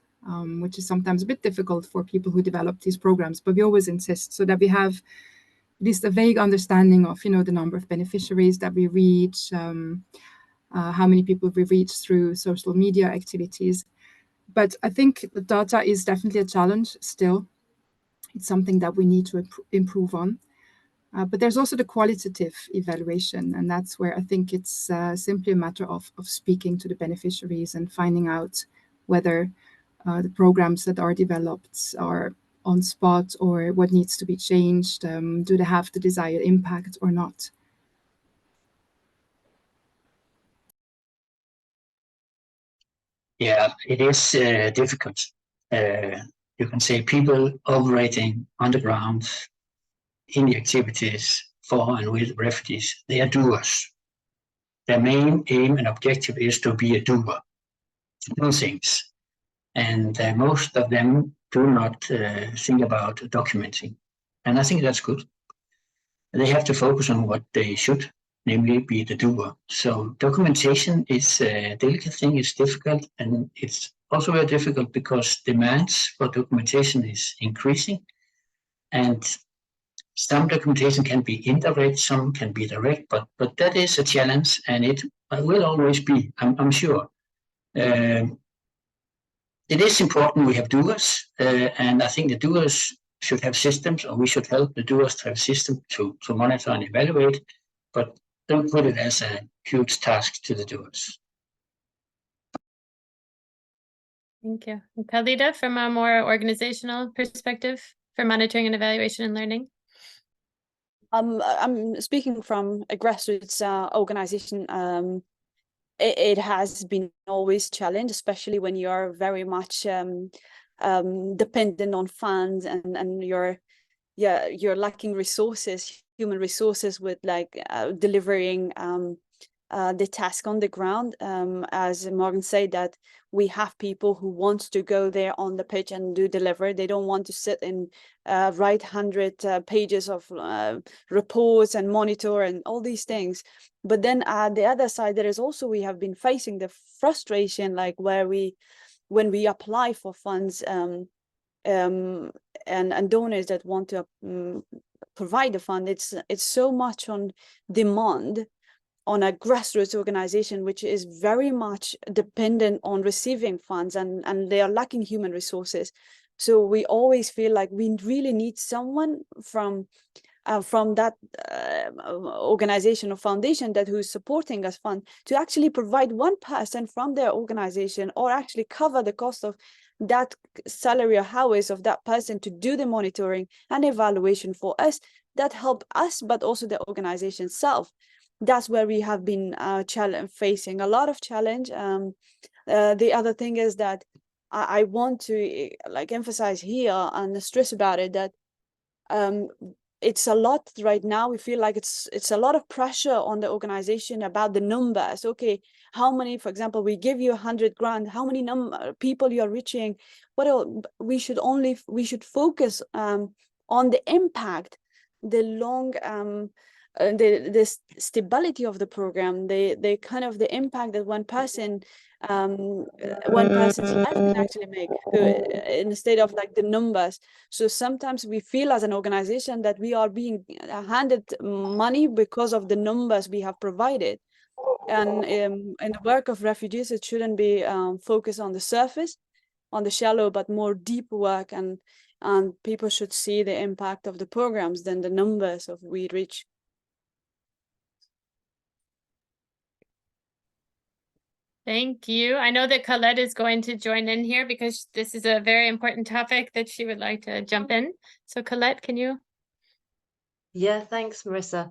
which is sometimes a bit difficult for people who develop these programs, but we always insist so that we have at least a vague understanding of, you know, the number of beneficiaries that we reach, how many people we reach through social media activities. But I think the data is definitely a challenge still. It's something that we need to improve on. But there's also the qualitative evaluation, and that's where I think it's simply a matter of speaking to the beneficiaries and finding out whether the programs that are developed are on spot or what needs to be changed. Do they have the desired impact or not? Yeah, it is difficult. You can say people operating on the ground in the activities for and with refugees, they are doers. Their main aim and objective is to be a doer, to do things. And most of them do not think about documenting. And I think that's good. They have to focus on what they should, namely be the doer. So documentation is a delicate thing, it's difficult, and it's also very difficult because demands for documentation is increasing. And some documentation can be indirect, some can be direct, but that is a challenge, and it will always be, I'm sure. It is important we have doers, and I think the doers should have systems, or we should help the doers to have a system to monitor and evaluate, but don't put it as a huge task to the doers. Thank you. Khalida, from a more organizational perspective for monitoring and evaluation and learning? I'm speaking from a grassroots organization. It has been always challenged, especially when you're very much dependent on funds and you're lacking resources, human resources, with like delivering the task on the ground. As Morgan said, that we have people who want to go there on the pitch and do deliver. They don't want to sit and write 100 pages of reports and monitor and all these things. But then the other side, there is also, we have been facing the frustration, like when we apply for funds and donors that want to provide the fund, it's so much on demand on a grassroots organization, which is very much dependent on receiving funds, and they are lacking human resources. So we always feel like we really need someone from that organization or foundation who's supporting us fund to actually provide one person from their organization, or actually cover the cost of that salary or hours of that person to do the monitoring and evaluation for us. That help us, but also the organization itself. That's where we have been facing a lot of challenge. The other thing is that I want to like emphasize here and stress about it, that it's a lot right now. We feel like it's a lot of pressure on the organization about the numbers. Okay, how many, for example, we give you 100 grand, how many people you're reaching? We should focus on the impact, the long the stability of the program, the kind of the impact that one person's life can actually make, instead of like the numbers. So sometimes we feel as an organization that we are being handed money because of the numbers we have provided. And in the work of refugees, it shouldn't be focused on the surface, on the shallow, but more deep work, and people should see the impact of the programs than the numbers of we reach. Thank you. I know that Colette is going to join in here because this is a very important topic that she would like to jump in. So Colette, can you? Yeah, thanks, Marissa.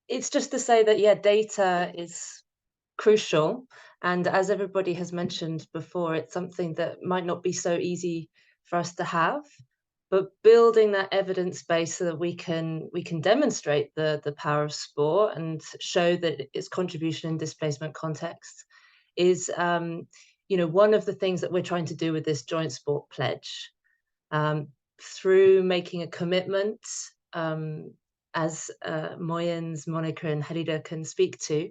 It's just to say that, yeah, data is crucial. And as everybody has mentioned before, it's something that might not be so easy for us to have. But building that evidence base so that we can demonstrate the power of sport and show that its contribution in displacement context is, one of the things that we're trying to do with this joint sport pledge, through making a commitment, as Moyens, Monica, and Halida can speak to.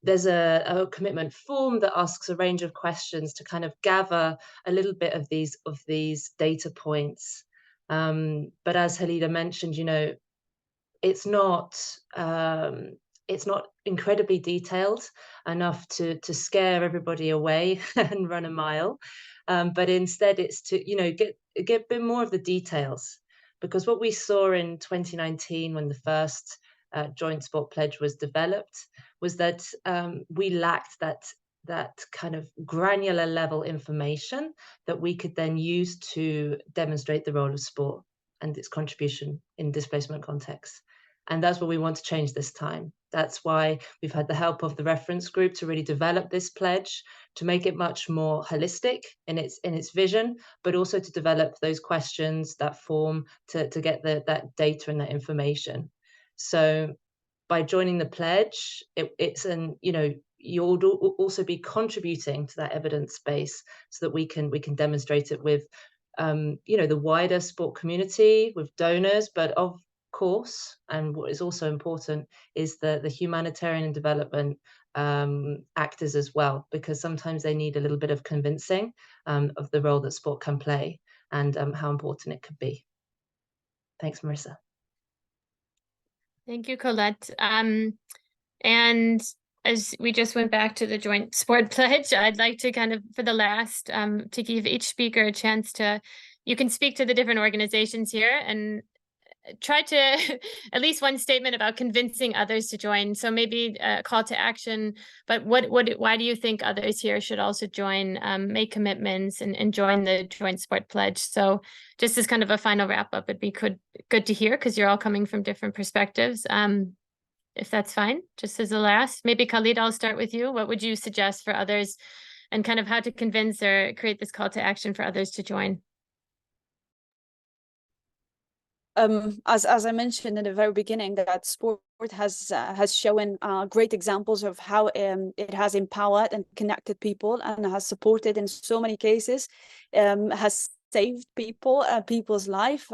There's a commitment form that asks a range of questions to kind of gather a little bit of these data points. But as Halida mentioned, it's not incredibly detailed enough to scare everybody away and run a mile. But instead, it's to get a bit more of the details, because what we saw in 2019 when the first joint sport pledge was developed was that we lacked that kind of granular level information that we could then use to demonstrate the role of sport and its contribution in displacement contexts. And that's what we want to change this time. That's why we've had the help of the reference group to really develop this pledge, to make it much more holistic in its vision, but also to develop those questions, that form, to get that data and that information. So by joining the pledge, you'll also be contributing to that evidence base so that we can demonstrate it with the wider sport community, with donors, but of course, and what is also important is the humanitarian and development actors as well, because sometimes they need a little bit of convincing of the role that sport can play and how important it could be. Thanks, Marissa. Thank you, Colette. And as we just went back to the joint sport pledge, I'd like to kind of, for the last, to give each speaker a chance you can speak to the different organizations here and try to at least one statement about convincing others to join. So maybe a call to action, but why do you think others here should also join, make commitments and join the joint sport pledge? So just as kind of a final wrap up, it'd be good to hear, because you're all coming from different perspectives. If that's fine, just as a last, maybe Khalid, I'll start with you. What would you suggest for others and kind of how to convince or create this call to action for others to join? As I mentioned in the very beginning, that sport has shown great examples of how it has empowered and connected people and has supported in so many cases, has saved people's life.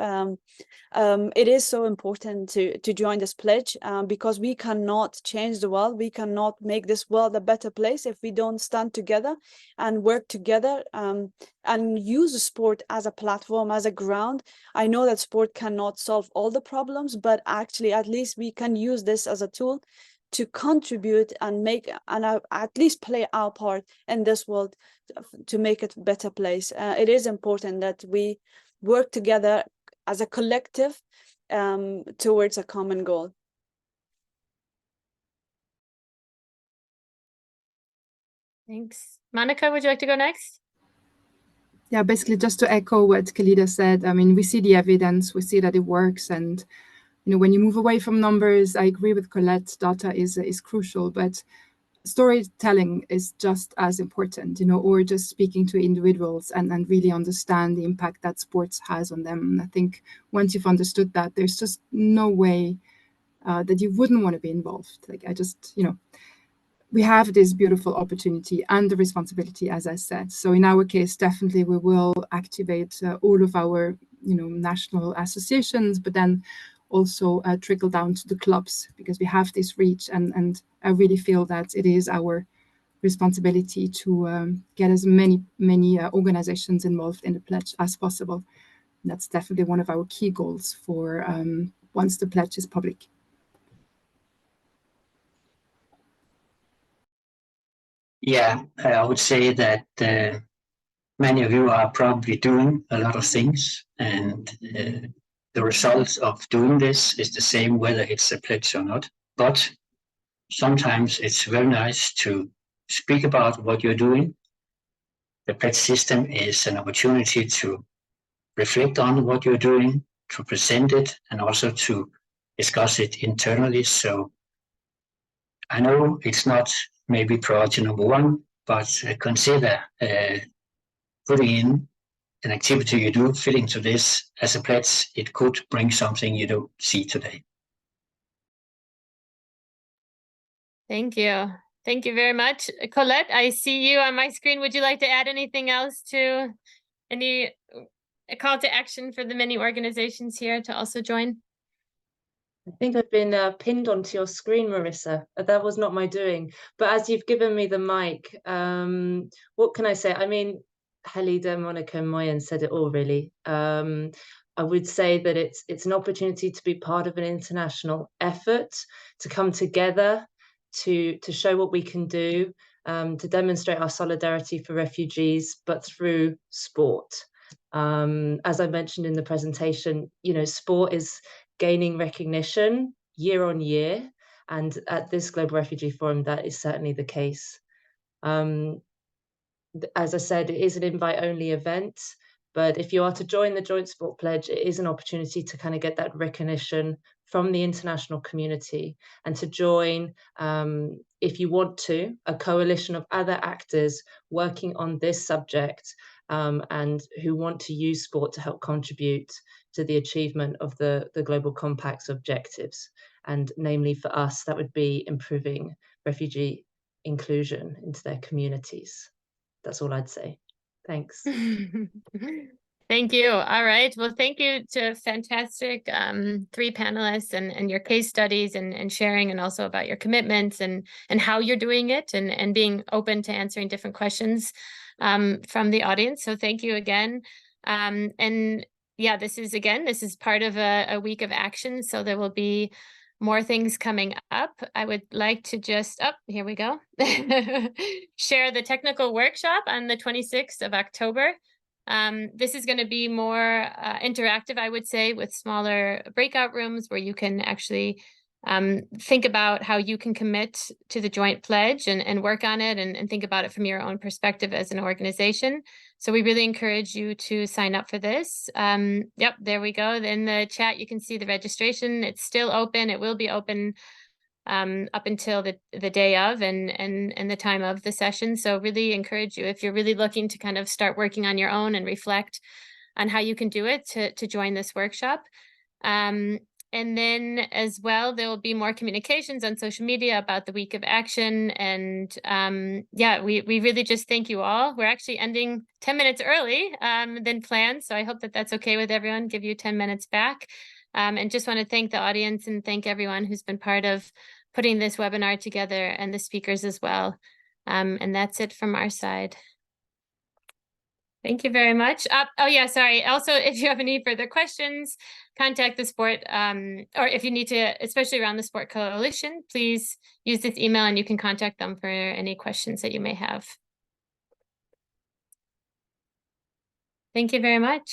It is so important to join this pledge, because we cannot change the world. We cannot make this world a better place if we don't stand together and work together, and use sport as a platform, as a ground. I know that sport cannot solve all the problems, but actually at least we can use this as a tool to contribute and at least play our part in this world to make it a better place. It is important that we work together as a collective towards a common goal. Thanks. Monica, would you like to go next? Yeah, basically just to echo what Khalida said, I mean, we see the evidence, we see that it works. And, when you move away from numbers, I agree with Colette, data is crucial, but storytelling is just as important, or just speaking to individuals and really understand the impact that sports has on them. And I think once you've understood that, there's just no way that you wouldn't want to be involved. Like, we have this beautiful opportunity and the responsibility, as I said. So in our case, definitely we will activate all of our, national associations, but then also trickle down to the clubs, because we have this reach, and I really feel that it is our responsibility to get as many organizations involved in the pledge as possible. And that's definitely one of our key goals for once the pledge is public. Yeah, I would say that many of you are probably doing a lot of things, and the results of doing this is the same whether it's a pledge or not. But sometimes it's very nice to speak about what you're doing. The pledge system is an opportunity to reflect on what you're doing, to present it, and also to discuss it internally. So I know it's not maybe priority number one, but consider putting in an activity you do, fitting to this as a pledge. It could bring something you don't see today. Thank you. Thank you very much. Colette, I see you on my screen. Would you like to add anything else to a call to action for the many organizations here to also join? I think I've been pinned onto your screen, Marissa. That was not my doing. But as you've given me the mic, what can I say? I mean, Helida, Monica, and Moyen said it all, really. I would say that it's an opportunity to be part of an international effort, to come together, to show what we can do, to demonstrate our solidarity for refugees, but through sport. As I mentioned in the presentation, sport is gaining recognition year on year, and at this Global Refugee Forum, that is certainly the case. As I said, it is an invite-only event, but if you are to join the Joint Sport Pledge, it is an opportunity to kind of get that recognition from the international community, and to join, if you want to, a coalition of other actors working on this subject, and who want to use sport to help contribute to the achievement of the Global Compact's objectives. And namely for us, that would be improving refugee inclusion into their communities. That's all I'd say. Thanks. Thank you. All right. Well, thank you to fantastic 3 panelists and your case studies and sharing, and also about your commitments and how you're doing it, and being open to answering different questions from the audience. So thank you again. And yeah, this is part of a week of action. So there will be more things coming up. I would like to just, here we go, share the technical workshop on the 26th of October. This is going to be more interactive, I would say, with smaller breakout rooms where you can actually think about how you can commit to the joint pledge and work on it, and think about it from your own perspective as an organization. So we really encourage you to sign up for this. Yep, there we go. In the chat, you can see the registration. It's still open. It will be open up until the day of and the time of the session. So really encourage you, if you're really looking to kind of start working on your own and reflect on how you can do it, to join this workshop. And then as well, there will be more communications on social media about the week of action. And yeah, we really just thank you all. We're actually ending 10 minutes early than planned. So I hope that that's okay with everyone, give you 10 minutes back. And just want to thank the audience and thank everyone who's been part of putting this webinar together, and the speakers as well. And that's it from our side. Thank you very much. Oh yeah, sorry. Also, if you have any further questions, contact the sport, or if you need to, especially around the Sport Coalition, please use this email and you can contact them for any questions that you may have. Thank you very much.